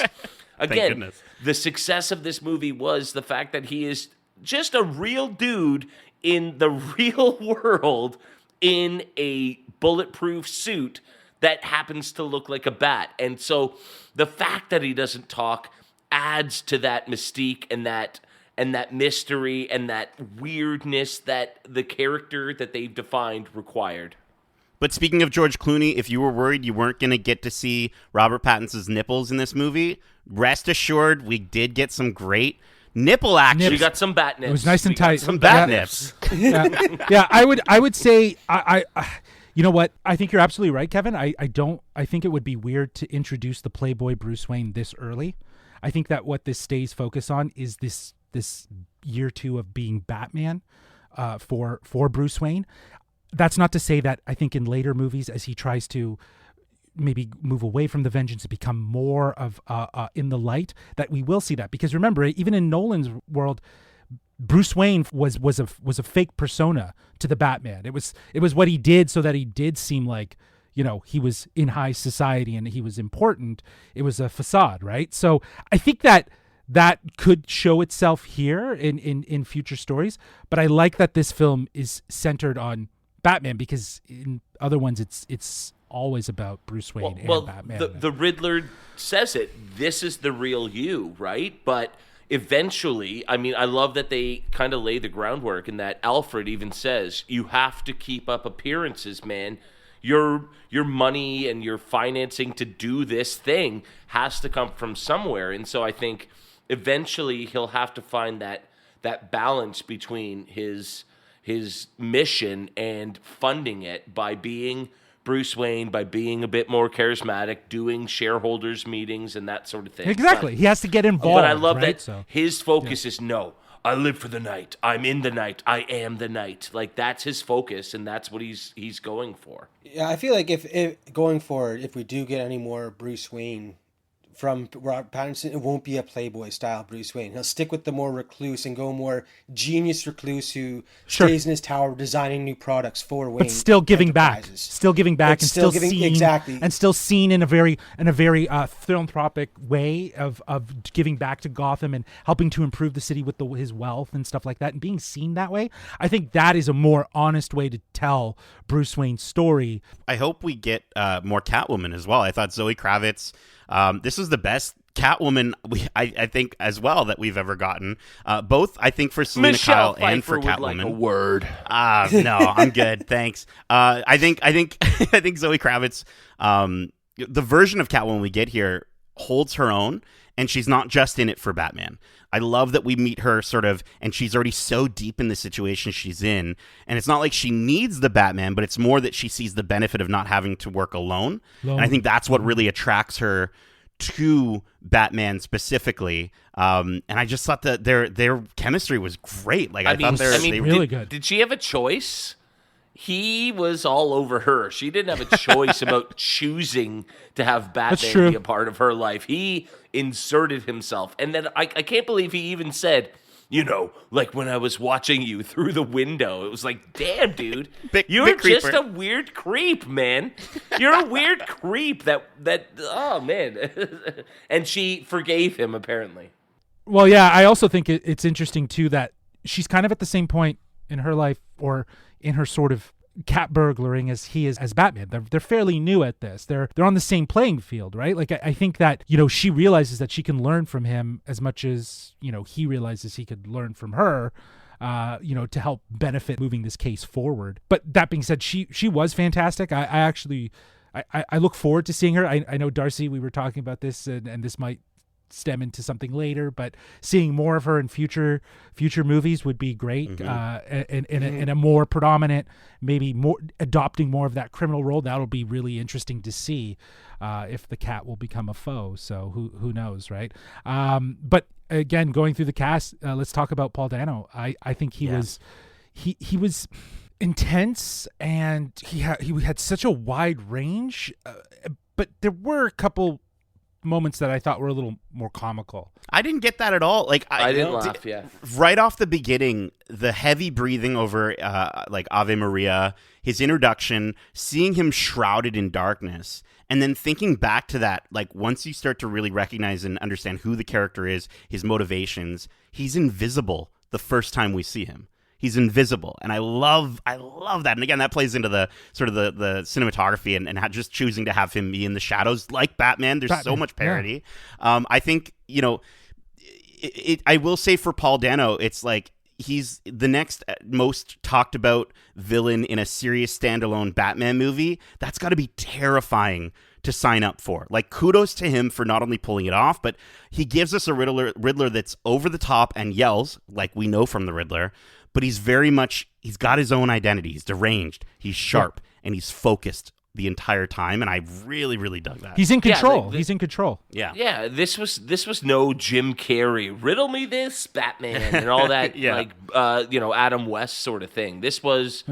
again, the success of this movie was the fact that he is just a real dude in the real world in a bulletproof suit that happens to look like a bat. And so the fact that he doesn't talk adds to that mystique and that mystery and that weirdness that the character that they've defined required. But speaking of George Clooney, if you were worried you weren't going to get to see Robert Pattinson's nipples in this movie, rest assured we did get some great nipple action. We got some bat nips. It was nice and tight. Some bat nips. Yeah, I would say I you know what? I think you're absolutely right, Kevin. I think it would be weird to introduce the Playboy Bruce Wayne this early. I think that what this stays focused on is this year 2 of being Batman for Bruce Wayne. That's not to say that I think in later movies, as he tries to maybe move away from the vengeance and become more of in the light, that we will see that. Because remember, even in Nolan's world, Bruce Wayne was a fake persona to the Batman. It was what he did so that he did seem like, you know, he was in high society and he was important. It was a facade, right? So I think that could show itself here in future stories. But I like that this film is centered on Batman, because in other ones it's always about Bruce Wayne and Batman. The Riddler says it. This is the real you, right? But eventually, I mean, I love that they kind of lay the groundwork, and that Alfred even says, you have to keep up appearances, man. Your money and your financing to do this thing has to come from somewhere. And so I think eventually he'll have to find that balance between his mission and funding it by being Bruce Wayne, by being a bit more charismatic, doing shareholders meetings and that sort of thing. Exactly. He has to get involved. But I love right? that his focus is no. I live for the night. I'm in the night. I am the night. Like, that's his focus, and that's what he's going for. Yeah, I feel like if going forward, if we do get any more Bruce Wayne from Robert Pattinson, it won't be a Playboy style Bruce Wayne. He'll stick with the more recluse and go more genius recluse who stays in his tower designing new products for Wayne. But still giving back, and still giving, seen, exactly, and still seen in a very philanthropic way of giving back to Gotham and helping to improve the city with his wealth and stuff like that, and being seen that way. I think that is a more honest way to tell Bruce Wayne's story. I hope we get more Catwoman as well. I thought Zoe Kravitz. This is the best Catwoman I think as well that we've ever gotten. Both I think for Selena Kyle and for Catwoman. Would like a word. No, I'm good, thanks. I think Zoe Kravitz, the version of Catwoman we get here holds her own, and she's not just in it for Batman. I love that we meet her sort of, and she's already so deep in the situation she's in, and it's not like she needs the Batman, but it's more that she sees the benefit of not having to work alone. And I think that's what really attracts her to Batman specifically. And I just thought that their chemistry was great. Like, I thought they were really good. Did she have a choice? He was all over her. She didn't have a choice about choosing to have Batman be a part of her life. He inserted himself. And then I can't believe he even said, you know, like when I was watching you through the window. It was like, damn, dude, you're just a weird creep, man. You're a weird creep that oh, man. And she forgave him, apparently. Well, yeah, I also think it's interesting, too, that she's kind of at the same point in her life, or in her sort of cat burglaring, as he is as Batman. They're fairly new at this. They're on the same playing field, right? Like, I think that, you know, she realizes that she can learn from him as much as, you know, he realizes he could learn from her, you know, to help benefit moving this case forward. But that being said, she was fantastic. I actually look forward to seeing her. I know, Darcy, we were talking about this, and this might stem into something later, but seeing more of her in future movies would be great. In a more predominant, maybe more adopting more of that criminal role. That'll be really interesting to see if the cat will become a foe. So who knows, right? But again, going through the cast, let's talk about Paul Dano. I think he was intense, and he had such a wide range, but there were a couple moments that I thought were a little more comical. I didn't get that at all. Like, I didn't laugh. Yeah, right off the beginning, the heavy breathing over like Ave Maria, his introduction, seeing him shrouded in darkness, and then thinking back to that, like, once you start to really recognize and understand who the character is, his motivations, he's invisible the first time we see him. He's invisible, and I love that. And again, that plays into the sort of the cinematography and just choosing to have him be in the shadows like Batman. There's so much parody. Yeah. I think, you know, I will say for Paul Dano, it's like he's the next most talked about villain in a serious standalone Batman movie. That's got to be terrifying to sign up for. Like, kudos to him for not only pulling it off, but he gives us a Riddler that's over the top and yells, like we know from the Riddler. But he's got his own identity. He's deranged, he's sharp, and he's focused the entire time, and I really, really dug that. He's in control. He's in control. Yeah. Yeah, this was no Jim Carrey, riddle me this, Batman, and all that, Yeah. Adam West sort of thing. This was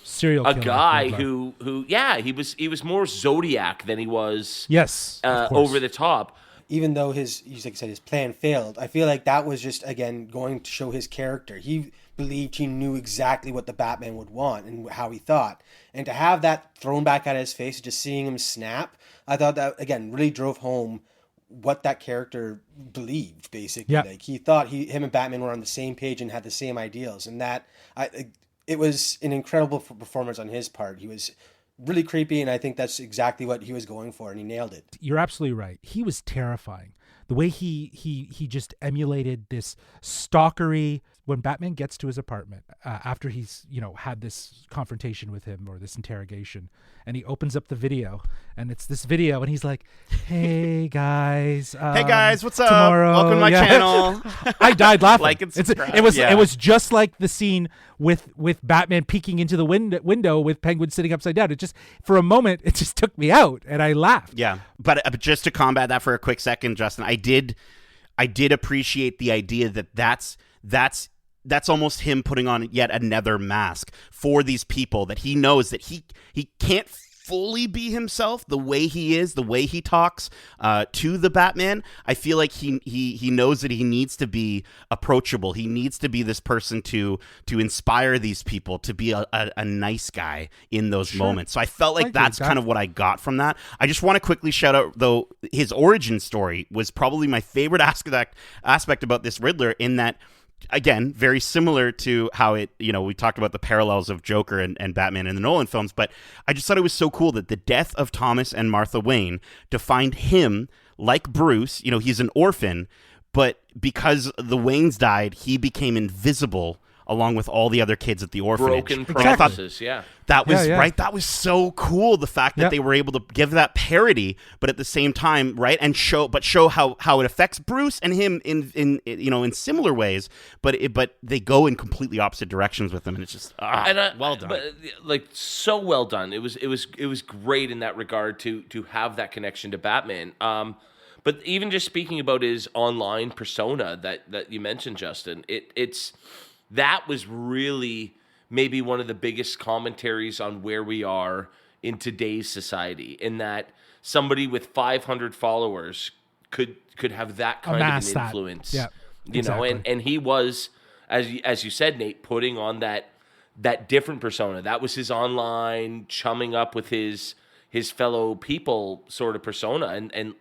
Serial a killer, guy Riddler. he was more Zodiac than he was Yes, of course. over the top. Even though his plan failed, I feel like that was just, again, going to show his character. He believed he knew exactly what the Batman would want and how he thought. And to have that thrown back at his face, just seeing him snap, I thought that, again, really drove home what that character believed, basically. Yeah. Like, he thought him and Batman were on the same page and had the same ideals. And it was an incredible performance on his part. He was really creepy, and I think that's exactly what he was going for, and he nailed it. You're absolutely right. He was terrifying. The way he just emulated this stalkery. When Batman gets to his apartment after he's had this confrontation with him or this interrogation, and he opens up the video, and it's this video, and he's like, "Hey guys, Hey guys, what's up? tomorrow, Welcome to my channel." I died laughing. Like and subscribe. It was just like the scene with Batman peeking into the window with Penguin sitting upside down. It just, for a moment, it just took me out, and I laughed. Yeah, but just to combat that for a quick second, Justin, I did appreciate the idea that that's almost him putting on yet another mask for these people, that he knows that he can't fully be himself the way he is, the way he talks to the Batman. I feel like he knows that he needs to be approachable. He needs to be this person to inspire these people, to be a nice guy in those moments. So I felt like that's kind of what I got from that. I just want to quickly shout out, though, his origin story was probably my favorite aspect about this Riddler, in that, again, very similar to how we talked about the parallels of Joker and Batman in the Nolan films, but I just thought it was so cool that the death of Thomas and Martha Wayne defined him like Bruce. He's an orphan, but because the Waynes died, he became invisible along with all the other kids at the orphanage. Broken promises, yeah. That was Yeah. right. That was so cool. The fact that they were able to give that parody, but at the same time, right, and show how it affects Bruce and him in similar ways, but they go in completely opposite directions with them, and it's just well done. But, so well done. It was great in that regard to have that connection to Batman. But even just speaking about his online persona that you mentioned, Justin, that was really maybe one of the biggest commentaries on where we are in today's society, in that somebody with 500 followers could have that kind of an influence. Yeah, exactly. And he was, as you said, Nate, putting on that different persona. That was his online chumming up with his fellow people sort of persona, and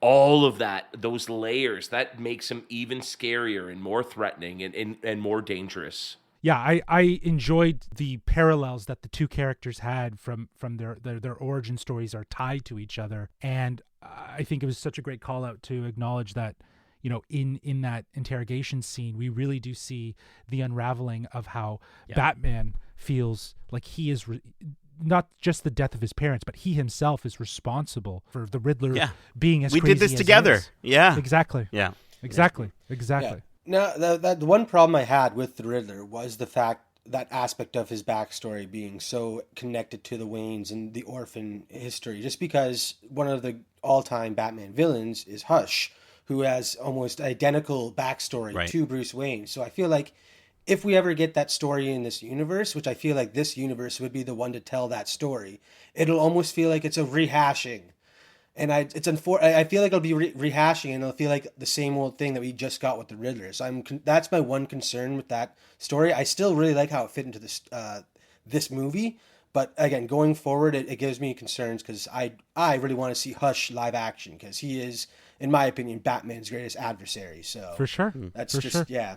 all of that, those layers, that makes him even scarier and more threatening and more dangerous. Yeah, I enjoyed the parallels that the two characters had from their origin stories are tied to each other, and I think it was such a great call out to acknowledge that, in that interrogation scene, we really do see the unraveling of how Batman feels like he is not just the death of his parents, but he himself is responsible for the Riddler being as we crazy did this as together. he is. Yeah, Exactly. Yeah, Exactly. Yeah. Now, the one problem I had with the Riddler was the fact, that aspect of his backstory being so connected to the Waynes and the orphan history. Just because one of the all-time Batman villains is Hush, who has almost identical backstory to Bruce Wayne. So I feel like if we ever get that story in this universe, which I feel like this universe would be the one to tell that story, it'll almost feel like it's a rehashing. And I feel like it'll be rehashing, and it'll feel like the same old thing that we just got with the Riddler. So that's my one concern with that story. I still really like how it fit into this movie, but again, going forward, it gives me concerns, because I really want to see Hush live action, because he is, in my opinion, Batman's greatest adversary. So For sure. that's For just sure. yeah.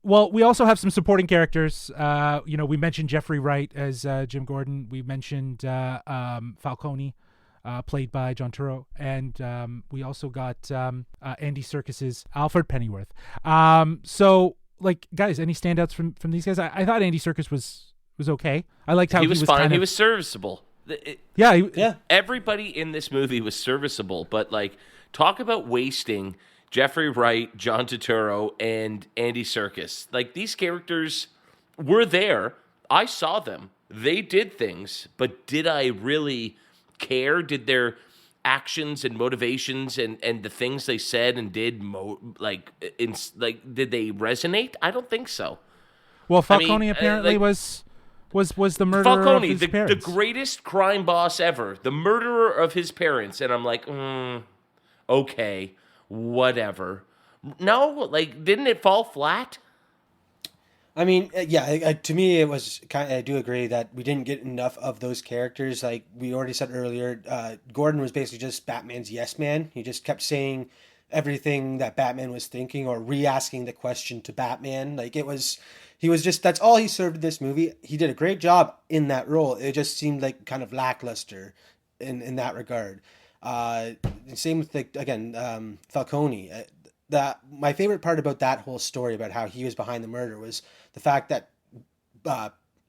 Well, we also have some supporting characters. We mentioned Jeffrey Wright as Jim Gordon. We mentioned Falcone, played by John Turturro, and we also got Andy Serkis's Alfred Pennyworth. So, guys, any standouts from these guys? I thought Andy Serkis was okay. I liked how he was fine. Kind of, he was serviceable. Everybody in this movie was serviceable, but talk about wasting Jeffrey Wright, John Turturro, and Andy Serkis. These characters were there. I saw them. they did things, but did I really care? Did their actions and motivations and the things they said and did did they resonate? I don't think so. Well, Falcone apparently was the murderer Falcone, of his parents. The greatest crime boss ever, the murderer of his parents, and I'm like, okay, whatever. No, didn't it fall flat? I mean, to me, it was kind of, I do agree that we didn't get enough of those characters. Like we already said earlier, Gordon was basically just Batman's yes man. He just kept saying everything that Batman was thinking or re-asking the question to Batman. He was just, that's all he served in this movie. He did a great job in that role. It just seemed like kind of lackluster in that regard. Same with Falcone. That my favorite part about that whole story about how he was behind the murder was the fact that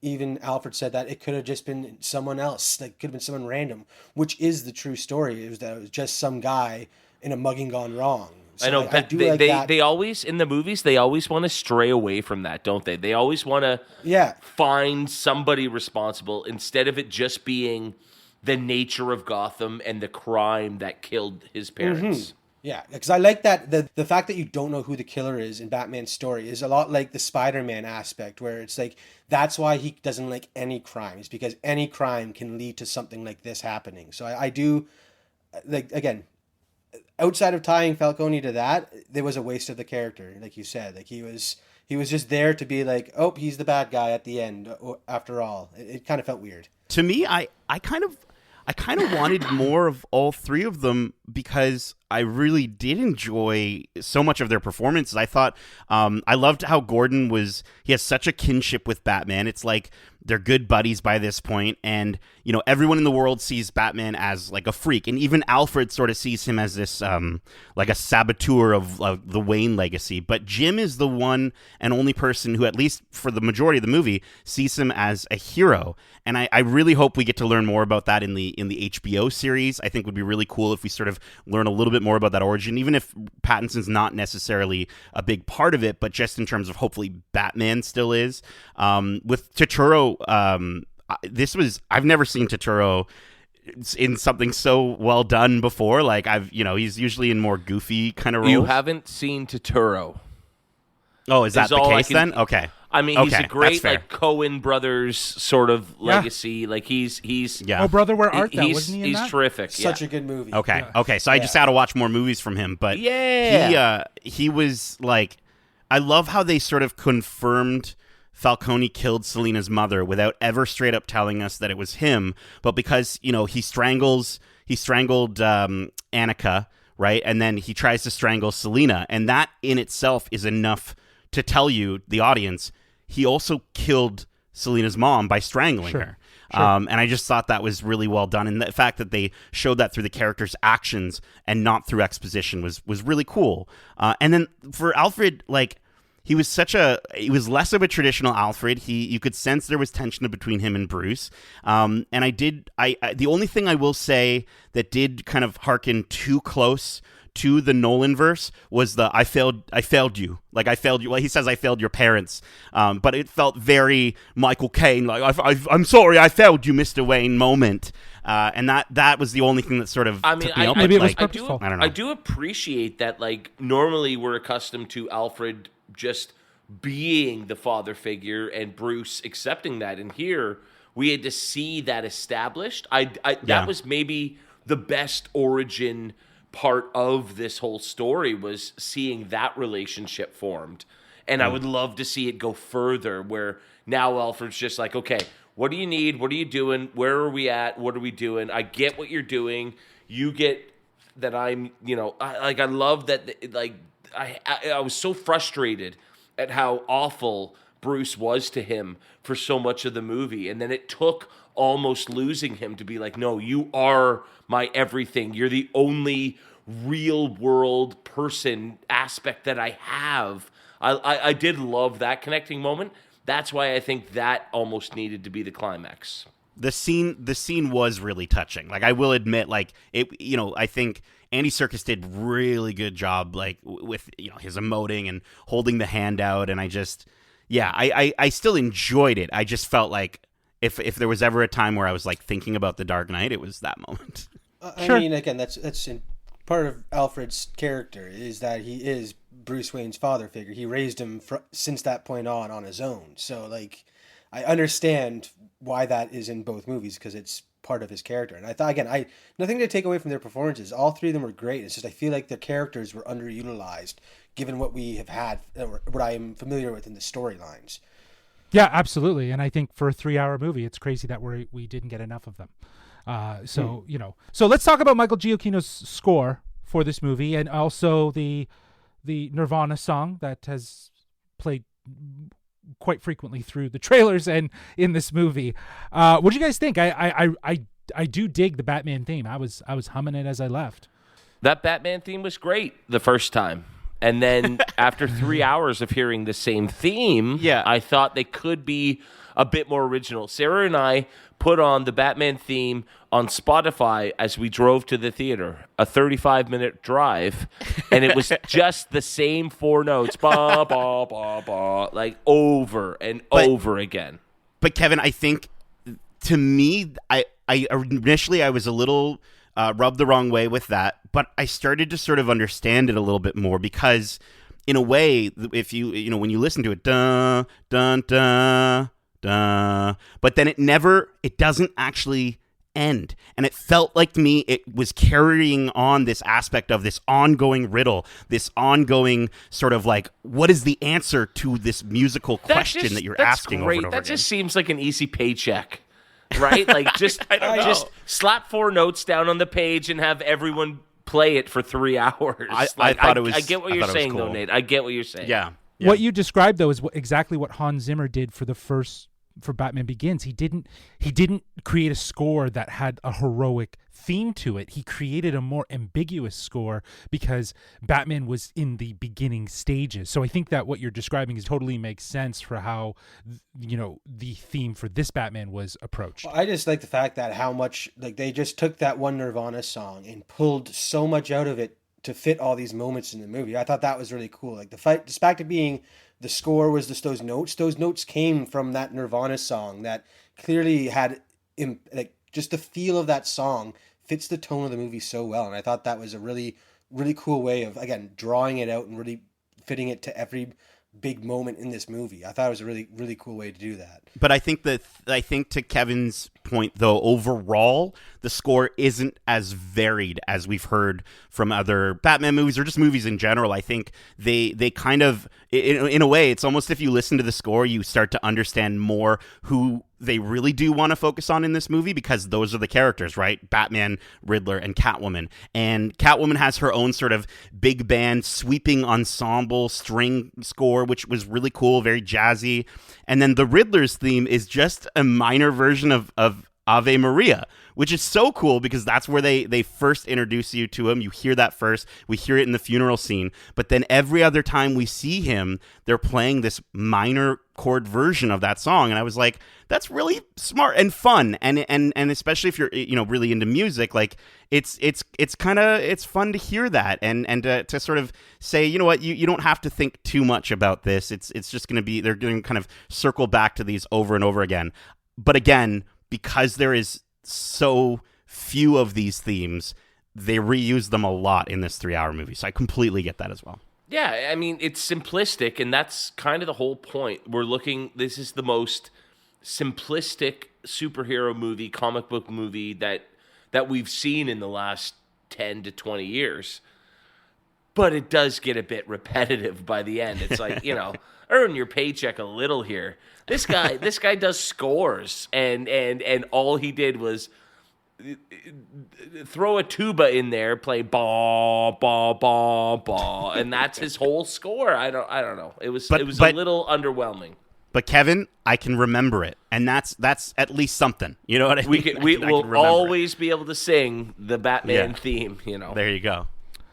even Alfred said that it could have just been someone else, could have been someone random, which is the true story. It was just some guy in a mugging gone wrong. So I know. They always in the movies they always want to stray away from that, don't they? They always want to find somebody responsible instead of it just being the nature of Gotham and the crime that killed his parents. Mm-hmm. Yeah, because I like that the fact that you don't know who the killer is in Batman's story is a lot like the Spider-Man aspect, where it's that's why he doesn't like any crimes, because any crime can lead to something like this happening. So I do, again, outside of tying Falcone to that, there was a waste of the character, like you said. He was just there to be he's the bad guy at the end. After all, it kind of felt weird. To me, I kind of wanted more of all three of them because I really did enjoy so much of their performances. I thought I loved how Gordon he has such a kinship with Batman. It's like they're good buddies by this point, and everyone in the world sees Batman as a freak, and even Alfred sort of sees him as this a saboteur of the Wayne legacy. But Jim is the one and only person who, at least for the majority of the movie, sees him as a hero. And I really hope we get to learn more about that in the HBO series. I think would be really cool if we sort of learn a little bit more about that origin, even if Pattinson's not necessarily a big part of it, but just in terms of hopefully Batman still is. With Turturro, I've never seen Turturro in something so well done before. He's usually in more goofy kind of roles. You haven't seen Turturro. Oh, is that the case then? Okay. I mean, he's a great Coen Brothers sort of legacy. He's Oh, Brother, Where Art Thou? Wasn't he in that? He's terrific. Such a good movie. Okay. Yeah. Okay. So I just had to watch more movies from him, but he was I love how they sort of confirmed Falcone killed Selina's mother without ever straight up telling us that it was him, but because he strangled Annika, right, and then he tries to strangle Selina, and that in itself is enough to tell you, the audience, he also killed Selina's mom by strangling her. Sure. And I just thought that was really well done. And the fact that they showed that through the character's actions and not through exposition was really cool. And then for Alfred, he was less of a traditional Alfred. You could sense there was tension between him and Bruce. And the only thing I will say that did kind of harken too close to the Nolanverse was the I failed you. I failed you. Well, he says I failed your parents. But it felt very Michael Caine, I'm sorry, I failed you, Mr. Wayne moment. And that was the only thing that sort of took me out. Maybe it was purposeful. I don't know. I do appreciate that, normally we're accustomed to Alfred just being the father figure and Bruce accepting that. And here we had to see that established. That was maybe the best origin part of this whole story, was seeing that relationship formed. And I would love to see it go further, where now Alfred's just okay, what do you need? What are you doing? Where are we at? What are we doing? I get what you're doing. You get that I'm, I love that, I was so frustrated at how awful Bruce was to him for so much of the movie. And then it took almost losing him to be no, you are my everything. You're the only real world person aspect that I have. I did love that connecting moment. That's why I think that almost needed to be the climax. The scene was really touching. I will admit, I think Andy Serkis did really good job, with his emoting and holding the hand out, and I still enjoyed it. I just felt if there was ever a time where I was like thinking about The Dark Knight, it was that moment. I mean, again, that's part of Alfred's character is that he is Bruce Wayne's father figure. He raised him since that point on his own. So, like, I understand why that is in both movies because it's part of his character. And I thought, again, nothing to take away from their performances. All three of them were great. It's just I feel like their characters were underutilized given what we have had, or what I am familiar with in the storylines. Yeah, absolutely. And I think for a 3-hour movie, it's crazy that we didn't get enough of them. So let's talk about Michael Giacchino's score for this movie, and also the Nirvana song that has played quite frequently through the trailers and in this movie. What do you guys think? I do dig the Batman theme. I was humming it as I left. That Batman theme was great the first time. And then after 3 hours of hearing the same theme, I thought they could be a bit more original. Sarah and I put on the Batman theme on Spotify as we drove to the theater, a 35-minute drive, and it was just the same 4 notes, ba, ba, ba, ba, like over and over again. But Kevin, I think to me, I initially I was a little rubbed the wrong way with that, but I started to sort of understand it a little bit more because, in a way, if you know when you listen to it, dun dun dun dun, but then it doesn't actually end, and it felt like to me it was carrying on this aspect of this ongoing riddle, this ongoing sort of like, what is the answer to this musical question that you're asking over and over again? That just seems like an easy paycheck. Right? Like, just slap 4 notes down on the page and have everyone play it for 3 hours. I thought it was. I get what you're saying, though, Nate. I get what you're saying. Yeah. What you described, though, is exactly what Hans Zimmer did for Batman Begins. He didn't create a score that had a heroic theme to it. He created a more ambiguous score because Batman was in the beginning stages. So I think that what you're describing totally makes sense for how the theme for this Batman was approached. Well, I just like the fact that how much like they just took that one Nirvana song and pulled so much out of it to fit all these moments in the movie. I thought that was really cool. Like despite it being the score was just those notes came from that Nirvana song that clearly had like just the feel of that song fits the tone of the movie so well. And I thought that was a really, really cool way of, again, drawing it out and really fitting it to every big moment in this movie. I thought it was a really, really cool way to do that. But I think to Kevin's point, though, overall, the score isn't as varied as we've heard from other Batman movies or just movies in general. I think they kind of, in a way, it's almost if you listen to the score, you start to understand more who they really do want to focus on in this movie, because those are the characters, right? Batman, Riddler, and Catwoman. And Catwoman has her own sort of big band sweeping ensemble string score, which was really cool, very jazzy. And then the Riddler's theme is just a minor version of Ave Maria, which is so cool because that's where they first introduce you to him. You hear that first. We hear it in the funeral scene. But then every other time we see him, they're playing this minor chord version of that song. And I was like, that's really smart and fun. And especially if you're, really into music, like it's fun to hear that and to sort of say, you know what, you don't have to think too much about this. It's just going to be, they're going to kind of circle back to these over and over again. But again, because there is so few of these themes, they reuse them a lot in this 3-hour movie. So I completely get that as well. Yeah, I mean, it's simplistic, and that's kind of the whole point. This is the most simplistic superhero movie, comic book movie that we've seen in the last 10 to 20 years. But it does get a bit repetitive by the end. It's like, earn your paycheck a little here. This guy does scores, and all he did was throw a tuba in there, play ba ba ba ba, and that's his whole score. I don't know. It was a little underwhelming. But Kevin, I can remember it, and that's at least something. You know what I mean? We will always be able to sing the Batman theme. There you go.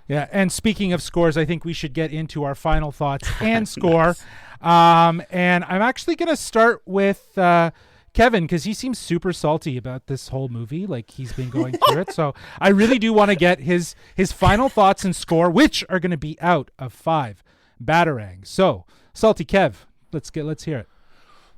Yeah, and speaking of scores, I think we should get into our final thoughts and score. And I'm actually going to start with Kevin, because he seems super salty about this whole movie, like he's been going through it. So I really do want to get his final thoughts and score, which are going to be out of 5 Batarangs. So, Salty Kev, let's hear it.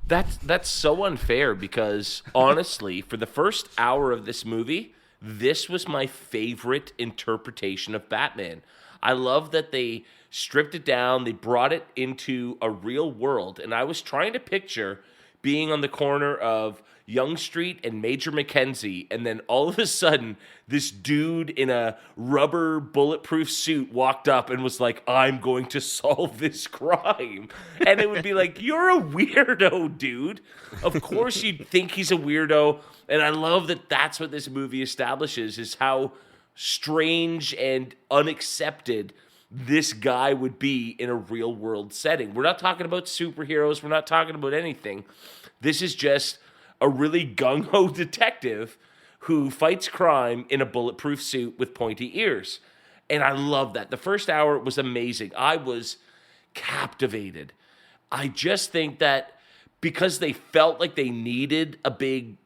That's so unfair because honestly, for the first hour of this movie, this was my favorite interpretation of Batman. I love that they stripped it down, they brought it into a real world, and I was trying to picture being on the corner of Yonge Street and Major Mackenzie, and then all of a sudden, this dude in a rubber bulletproof suit walked up and was like, I'm going to solve this crime. And it would be like, you're a weirdo, dude. Of course you'd think he's a weirdo. And I love that that's what this movie establishes, is how strange and unaccepted this guy would be in a real world setting. We're not talking about superheroes. We're not talking about anything. This is just a really gung-ho detective who fights crime in a bulletproof suit with pointy ears. And I love that. The first hour was amazing. I was captivated. I just think that because they felt like they needed a big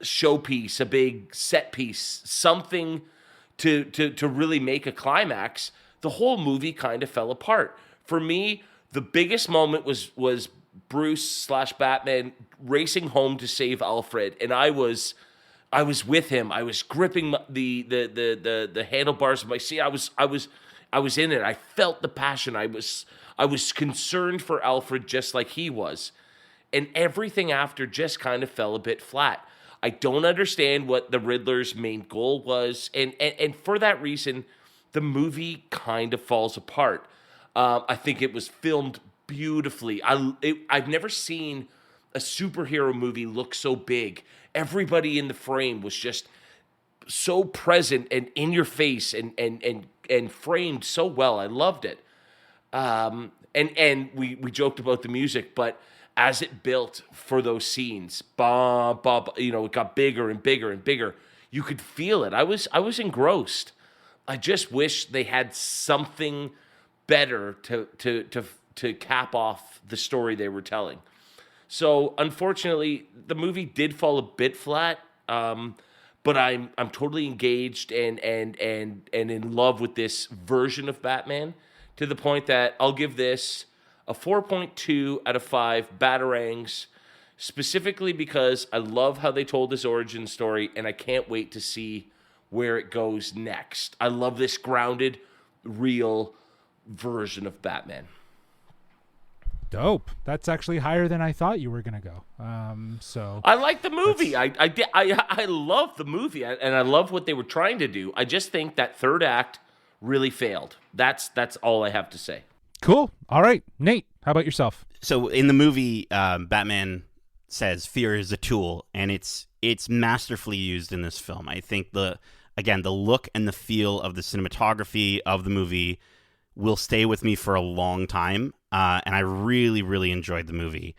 showpiece, a big set piece, something to really make a climax, the whole movie kind of fell apart. For me, the biggest moment was Bruce / Batman racing home to save Alfred, and I was with him. I was gripping the handlebars of my seat. I was in it. I felt the passion. I was concerned for Alfred just like he was, and everything after just kind of fell a bit flat. I don't understand what the Riddler's main goal was, and for that reason, the movie kind of falls apart. I think it was filmed beautifully. I've never seen a superhero movie look so big. Everybody in the frame was just so present and in your face and framed so well. I loved it. And we joked about the music, but as it built for those scenes, it got bigger and bigger and bigger. You could feel it. I was engrossed. I just wish they had something better to cap off the story they were telling. So unfortunately, the movie did fall a bit flat. But I'm totally engaged and in love with this version of Batman, to the point that I'll give this a 4.2 out of 5 Batarangs, specifically because I love how they told this origin story, and I can't wait to see where it goes next. I love this grounded, real version of Batman. Dope. That's actually higher than I thought you were gonna go. So I like the movie. I love the movie, and I love what they were trying to do. I just think that third act really failed. That's all I have to say. Cool. All right, Nate. How about yourself? So in the movie, Batman says fear is a tool, and it's masterfully used in this film. I think the look and the feel of the cinematography of the movie will stay with me for a long time, and I really, really enjoyed the movie.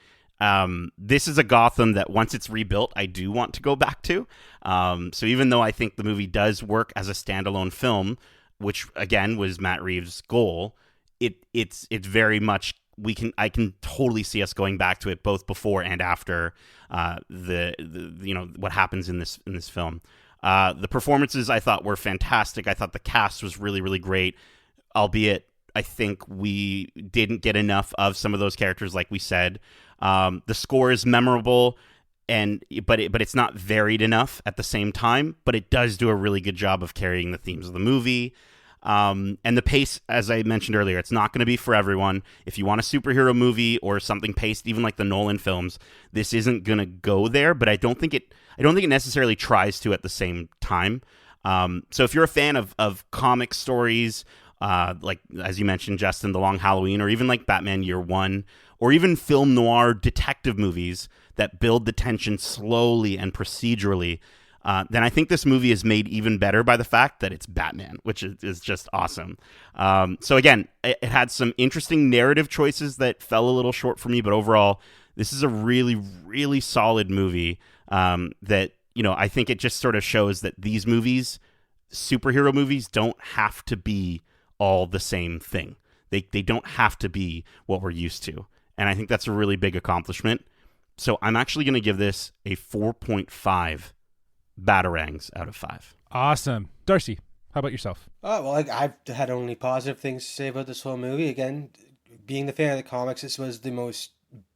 This is a Gotham that once it's rebuilt, I do want to go back to. So even though I think the movie does work as a standalone film, which again was Matt Reeves' goal, it's very much I can totally see us going back to it both before and after what happens in this film. The performances I thought were fantastic. I thought the cast was really, really great, albeit I think we didn't get enough of some of those characters, like we said. The score is memorable, but it's not varied enough at the same time. But it does do a really good job of carrying the themes of the movie. And the pace, as I mentioned earlier, it's not going to be for everyone. If you want a superhero movie or something paced, even like the Nolan films, this isn't going to go there. But I don't think it necessarily tries to at the same time. So if you're a fan of comic stories, like as you mentioned, Justin, The Long Halloween, or even like Batman Year One, or even film noir detective movies that build the tension slowly and procedurally, then I think this movie is made even better by the fact that it's Batman, which is just awesome. So again, it had some interesting narrative choices that fell a little short for me, but overall, this is a really, really solid movie that, I think it just sort of shows that these movies, superhero movies, don't have to be all the same thing. They don't have to be what we're used to. And I think that's a really big accomplishment. So I'm actually going to give this a 4.5 Batarangs out of 5. Awesome. Darcy, how about yourself? Oh, well, I've had only positive things to say about this whole movie. Again, being the fan of the comics, this was the most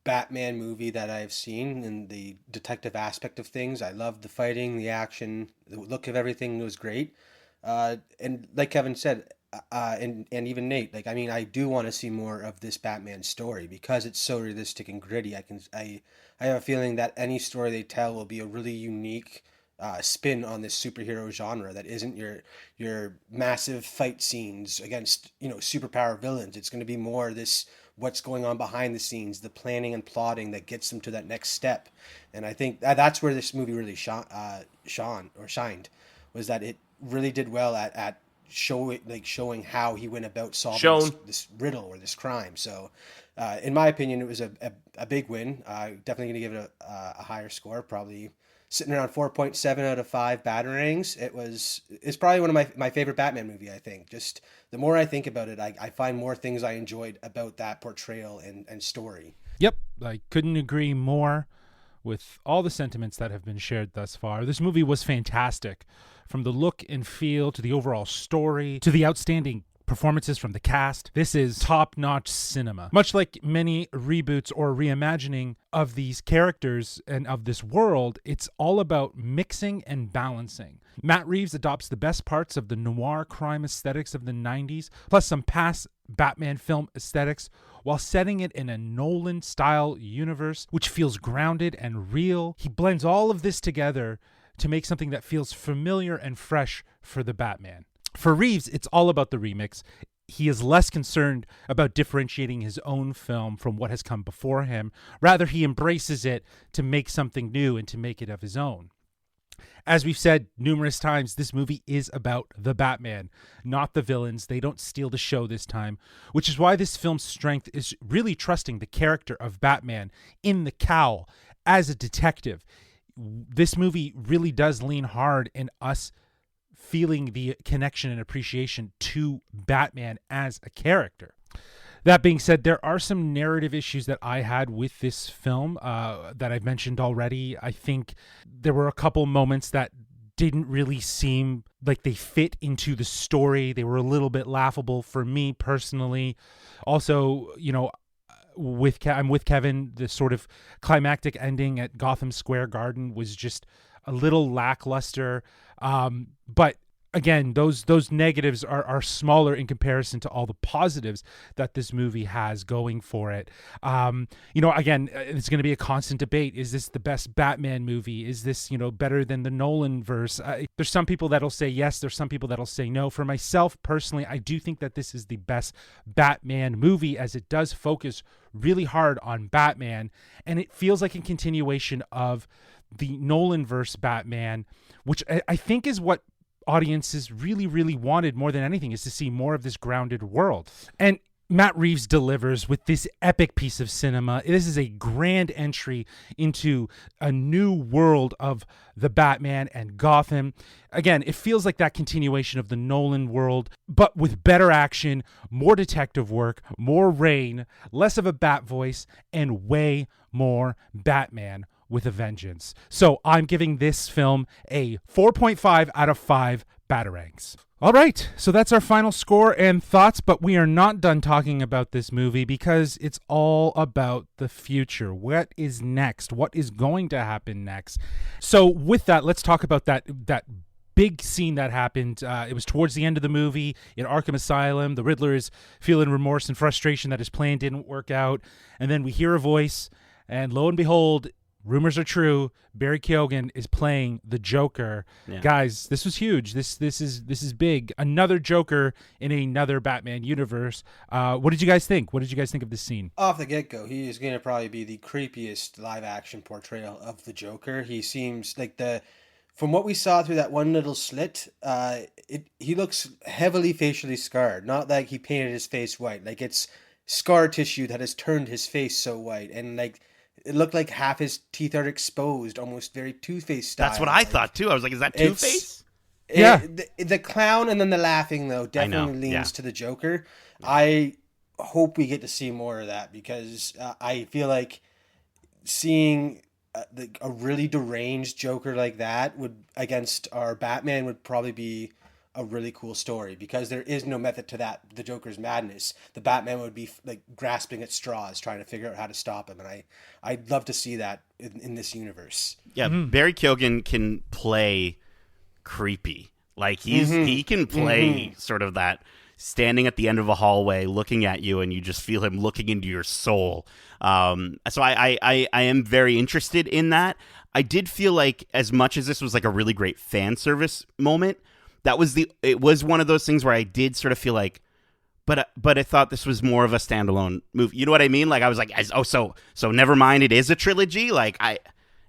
Batman movie that I've seen in the detective aspect of things. I loved the fighting, the action, the look of everything was great. And like Kevin said, and even Nate, like, I mean, I do want to see more of this Batman story because it's so realistic and gritty. I have a feeling that any story they tell will be a really unique spin on this superhero genre that isn't your massive fight scenes against, you know, superpower villains. It's going to be more this what's going on behind the scenes, the planning and plotting that gets them to that next step. And I think that's where this movie really shined, was that it really did well at showing how he went about solving this riddle or this crime. So, in my opinion, it was a big win. Definitely going to give it a higher score, probably sitting around 4.7 out of 5 batarangs. It's probably one of my favorite Batman movie, I think. Just the more I think about it, I find more things I enjoyed about that portrayal and story. Yep, I couldn't agree more with all the sentiments that have been shared thus far. This movie was fantastic. From the look and feel to the overall story to the outstanding performances from the cast, this is top-notch cinema. Much like many reboots or reimagining of these characters and of this world, it's all about mixing and balancing. Matt Reeves adopts the best parts of the noir crime aesthetics of the 90s, plus some past Batman film aesthetics, while setting it in a Nolan-style universe, which feels grounded and real. He blends all of this together to make something that feels familiar and fresh for the Batman. For Reeves, it's all about the remix. He is less concerned about differentiating his own film from what has come before him. Rather, he embraces it to make something new and to make it of his own. As we've said numerous times, this movie is about the Batman, not the villains. They don't steal the show this time, which is why this film's strength is really trusting the character of Batman in the cowl as a detective. This movie really does lean hard in us feeling the connection and appreciation to Batman as a character. That being said, there are some narrative issues that I had with this film that I've mentioned already. I think there were a couple moments that didn't really seem like they fit into the story. They were a little bit laughable for me personally. Also, you know, I'm with Kevin. The sort of climactic ending at Gotham Square Garden was just a little lackluster. But again, those negatives are smaller in comparison to all the positives that this movie has going for it. You know, again, it's going to be a constant debate. Is this the best Batman movie? Is this, you know, better than the Nolan verse? There's some people that'll say yes. There's some people that'll say no. For myself personally, I do think that this is the best Batman movie, as it does focus really hard on Batman, and it feels like a continuation of the Nolan verse Batman, which I think is what audiences really, really wanted more than anything, is to see more of this grounded world. And Matt Reeves delivers with this epic piece of cinema. This is a grand entry into a new world of the Batman and Gotham. Again, it feels like that continuation of the Nolan world, but with better action, more detective work, more rain, less of a bat voice, and way more Batman with a vengeance. So I'm giving this film a 4.5 out of 5 batarangs. All right, so that's our final score and thoughts, but we are not done talking about this movie because it's all about the future. What is next? What is going to happen next? So with that, let's talk about that big scene that happened. It was towards the end of the movie in Arkham Asylum. The Riddler is feeling remorse and frustration that his plan didn't work out. And then we hear a voice, and lo and behold, rumors are true, Barry Keoghan is playing the Joker. Yeah. Guys, this was huge. This is big. Another Joker in another Batman universe. What did you guys think? What did you guys think of this scene? Off the get-go, he is going to probably be the creepiest live-action portrayal of the Joker. He seems like from what we saw through that one little slit, he looks heavily facially scarred. Not like he painted his face white. Like, it's scar tissue that has turned his face so white. And like, it looked like half his teeth are exposed, almost very Two-Face style. That's what I thought too. I was like, is that Two-Face? Yeah. The clown and then the laughing, though, definitely leans to the Joker. Yeah. I hope we get to see more of that, because I feel like seeing a really deranged Joker like that against our Batman would probably be a really cool story, because there is no method to that. The Joker's madness. The Batman would be like grasping at straws, trying to figure out how to stop him. And I'd love to see that in this universe. Yeah, Barry Keoghan can play creepy. Like he can play sort of that standing at the end of a hallway looking at you, and you just feel him looking into your soul. So I am very interested in that. I did feel like, as much as this was like a really great fan service moment, it was one of those things where I did sort of feel like, but I thought this was more of a standalone movie. You know what I mean? Like, I was like, so never mind, it is a trilogy. Like,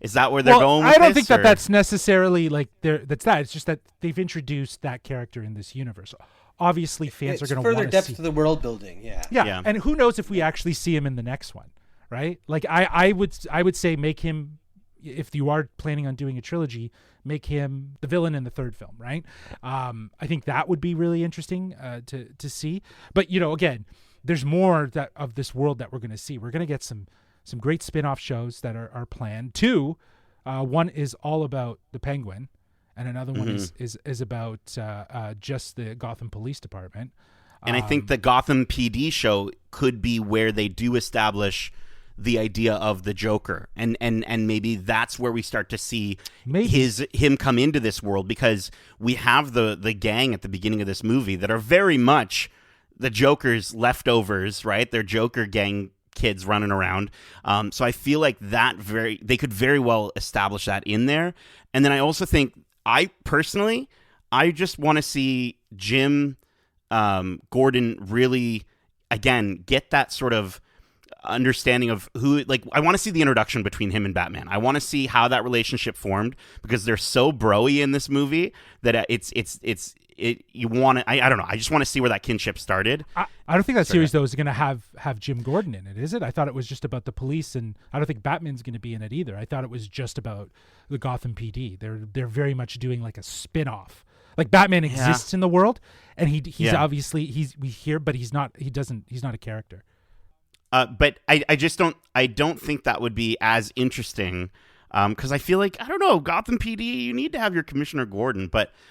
is that where they're going with this? I don't think that that's necessarily like that's that. It's just that they've introduced that character in this universe. Obviously, fans are going to want to see further depth to the world building. Yeah, and who knows if we actually see him in the next one, right? Like, I would say make him, if you are planning on doing a trilogy, make him the villain in the third film, right? I think that would be really interesting to see. But, you know, again, there's more of this world that we're going to see. We're going to get some great spin-off shows that are planned. Two, one is all about the Penguin, and another one is about just the Gotham Police Department. And I think the Gotham PD show could be where they do establish the idea of the Joker, and maybe that's where we start to see him come into this world, because we have the gang at the beginning of this movie that are very much the Joker's leftovers, right? They're Joker gang kids running around. So I feel like they could very well establish that in there. And then I also think, I just want to see Jim Gordon really, again, get that sort of understanding of who, like, I want to see the introduction between him and Batman. I want to see how that relationship formed, because they're so bro-y in this movie that I don't know. I just want to see where that kinship started. I don't think that series though is going to have Jim Gordon in it, is it? I thought it was just about the police, and I don't think Batman's going to be in it either. I thought it was just about the Gotham PD. They're very much doing like a spin-off. Like, Batman exists in the world, and he's obviously we hear, but he's not a character. But I don't think that would be as interesting, because I feel like, I don't know, Gotham PD, you need to have your Commissioner Gordon,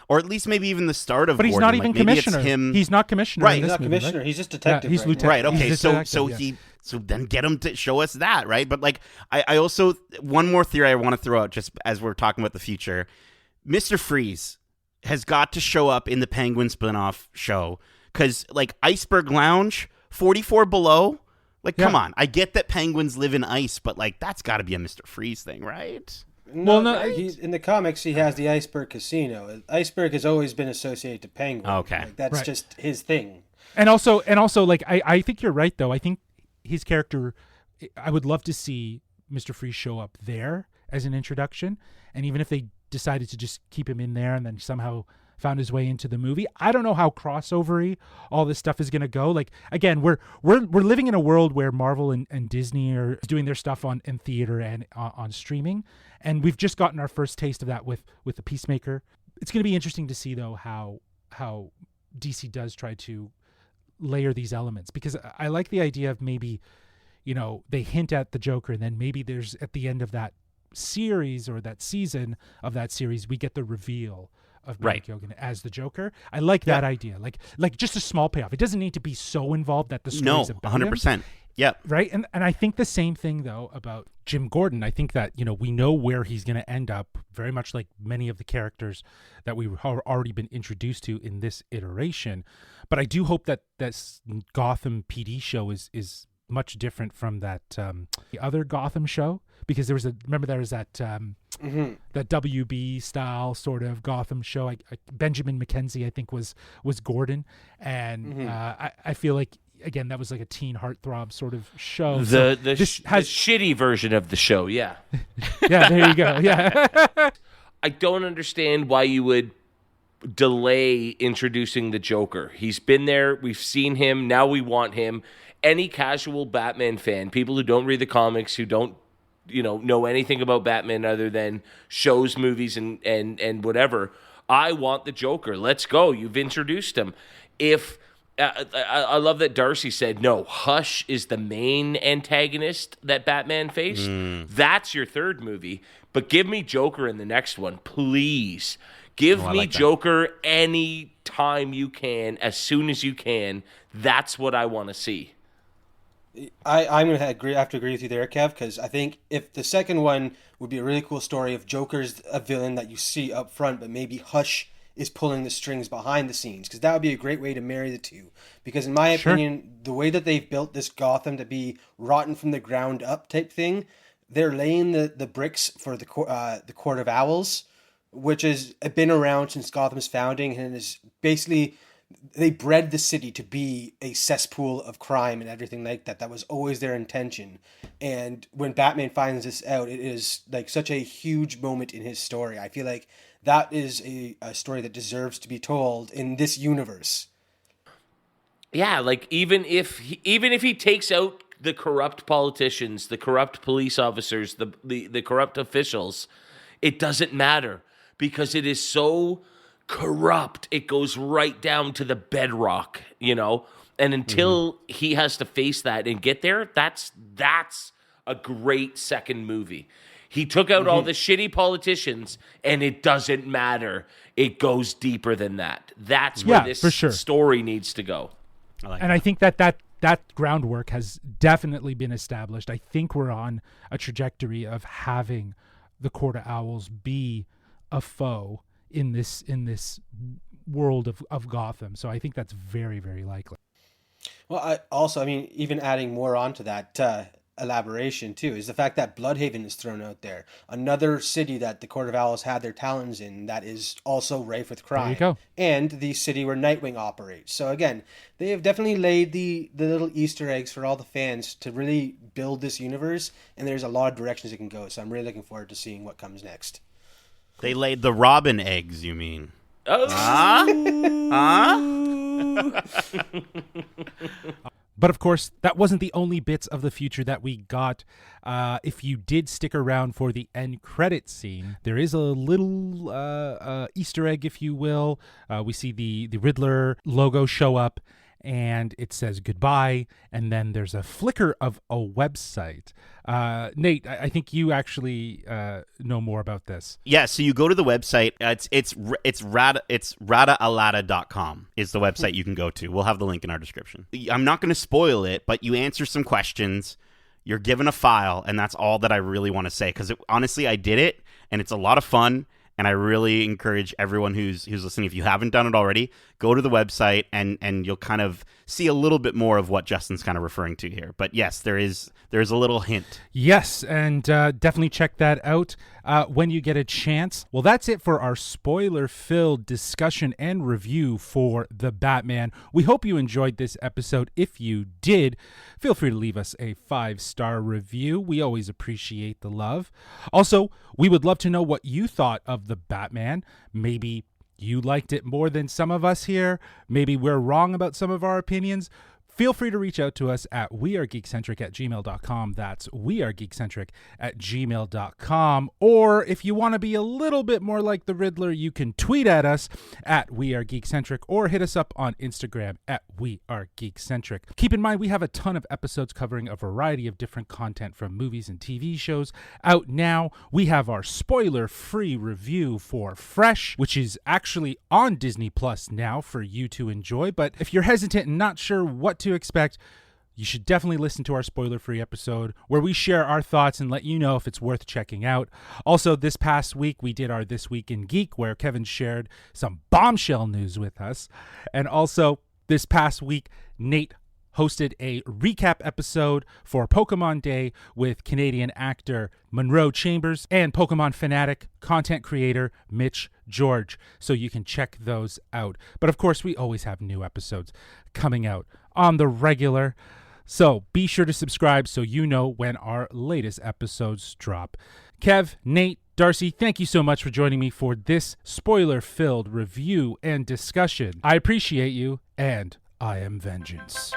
or at least maybe even the start of. But he's Gordon. not even commissioner. He's not commissioner. Right, he's not commissioner. Right? He's just detective. He's lieutenant. Right. Okay. So Then get him to show us that, right? But like, I also, one more theory I want to throw out, just as we're talking about the future, Mr. Freeze has got to show up in the Penguin spinoff show, because like Iceberg Lounge, 44 Below. Like, come on. I get that penguins live in ice, but like, that's got to be a Mr. Freeze thing, right? No, he's, in the comics, he has the Iceberg Casino. Iceberg has always been associated to Penguin. Okay. Like, that's just his thing. And also, like, I think you're right, though. I think his character, I would love to see Mr. Freeze show up there as an introduction. And even if they decided to just keep him in there and then somehow found his way into the movie, I don't know how crossovery all this stuff is going to go. Like, again, we're living in a world where Marvel and Disney are doing their stuff in theater and on streaming, and we've just gotten our first taste of that with the Peacemaker. It's going to be interesting to see, though, how DC does try to layer these elements, because I like the idea of maybe, you know, they hint at the Joker, and then maybe there's, at the end of that series or that season of that series, we get the reveal of Barry Keoghan as the Joker. I like that idea. Like just a small payoff. It doesn't need to be so involved that the story's about 100%. him. Yeah. Right? And I think the same thing, though, about Jim Gordon. I think that, you know, we know where he's going to end up, very much like many of the characters that we've already been introduced to in this iteration. But I do hope that this Gotham PD show is much different from that the other Gotham show, because there was that WB style sort of Gotham show. Benjamin McKenzie, I think, was Gordon, and I feel like, again, that was like a teen heartthrob sort of show. The shitty version of the show, yeah. Yeah, there you go. Yeah. I don't understand why you would delay introducing the Joker. He's been there. We've seen him. Now we want him. Any casual Batman fan, people who don't read the comics, who don't, you know anything about Batman other than shows, movies, and whatever, I want the Joker. Let's go. You've introduced him. If I love that Darcy said, no, Hush is the main antagonist that Batman faced. That's your third movie. But give me Joker in the next one, please. Give me Joker any time you can, as soon as you can. That's what I want to see. I'm going to have to agree with you there, Kev, because I think if the second one would be a really cool story if Joker's a villain that you see up front, but maybe Hush is pulling the strings behind the scenes, because that would be a great way to marry the two. Because in my opinion, the way that they've built this Gotham to be rotten from the ground up type thing, they're laying the bricks for the Court of Owls, which has been around since Gotham's founding, and is basically... They bred the city to be a cesspool of crime and everything like that. That was always their intention. And when Batman finds this out, it is like such a huge moment in his story. I feel like that is a story that deserves to be told in this universe. Yeah, like even if he takes out the corrupt politicians, the corrupt police officers, the corrupt officials, it doesn't matter because it is so corrupt. It goes right down to the bedrock, and until he has to face that and get there, that's a great second movie. He took out all the shitty politicians, and it doesn't matter. It goes deeper than that. That's where this story needs to go. I think that groundwork has definitely been established. I think we're on a trajectory of having the Court of Owls be a foe in this world of Gotham. So I think that's very, very likely. Well, even adding more onto that elaboration too, is the fact that Bloodhaven is thrown out there. Another city that the Court of Owls had their talons in that is also rife with crime. There you go. And the city where Nightwing operates. So again, they have definitely laid the little Easter eggs for all the fans to really build this universe, and there's a lot of directions it can go. So I'm really looking forward to seeing what comes next. They laid the Robin eggs, you mean? Oh. But of course, that wasn't the only bits of the future that we got. If you did stick around for the end credit scene, there is a little Easter egg, if you will. We see the Riddler logo show up, and it says goodbye, and then there's a flicker of a website. Nate, I think you actually know more about this. Yeah, so you go to the website. It's radaalada.com is the website you can go to. We'll have the link in our description. I'm not going to spoil it, but you answer some questions. You're given a file, and that's all that I really want to say. Because honestly, I did it, and it's a lot of fun. And I really encourage everyone who's listening, if you haven't done it already, go to the website and you'll kind of see a little bit more of what Justin's kind of referring to here. But yes, there is a little hint. Yes, and definitely check that out when you get a chance. Well, that's it for our spoiler-filled discussion and review for The Batman. We hope you enjoyed this episode. If you did, feel free to leave us a 5-star review. We always appreciate the love. Also, we would love to know what you thought of The Batman. Maybe you liked it more than some of us here. Maybe we're wrong about some of our opinions. Feel free to reach out to us at wearegeekcentric@gmail.com. That's wearegeekcentric@gmail.com. Or if you want to be a little bit more like the Riddler, you can tweet at us at wearegeekcentric or hit us up on Instagram at wearegeekcentric. Keep in mind, we have a ton of episodes covering a variety of different content from movies and TV shows out now. We have our spoiler-free review for Fresh, which is actually on Disney Plus now for you to enjoy. But if you're hesitant and not sure what to expect, you should definitely listen to our spoiler-free episode where we share our thoughts and let you know if it's worth checking out. Also, this past week, we did our This Week in Geek, where Kevin shared some bombshell news with us. And also, this past week, Nate hosted a recap episode for Pokemon Day with Canadian actor Monroe Chambers and Pokemon fanatic content creator Mitch George. So you can check those out. But of course, we always have new episodes coming out on the regular. So be sure to subscribe so you know when our latest episodes drop. Kev, Nate, Darcy, thank you so much for joining me for this spoiler-filled review and discussion. I appreciate you, and I am vengeance.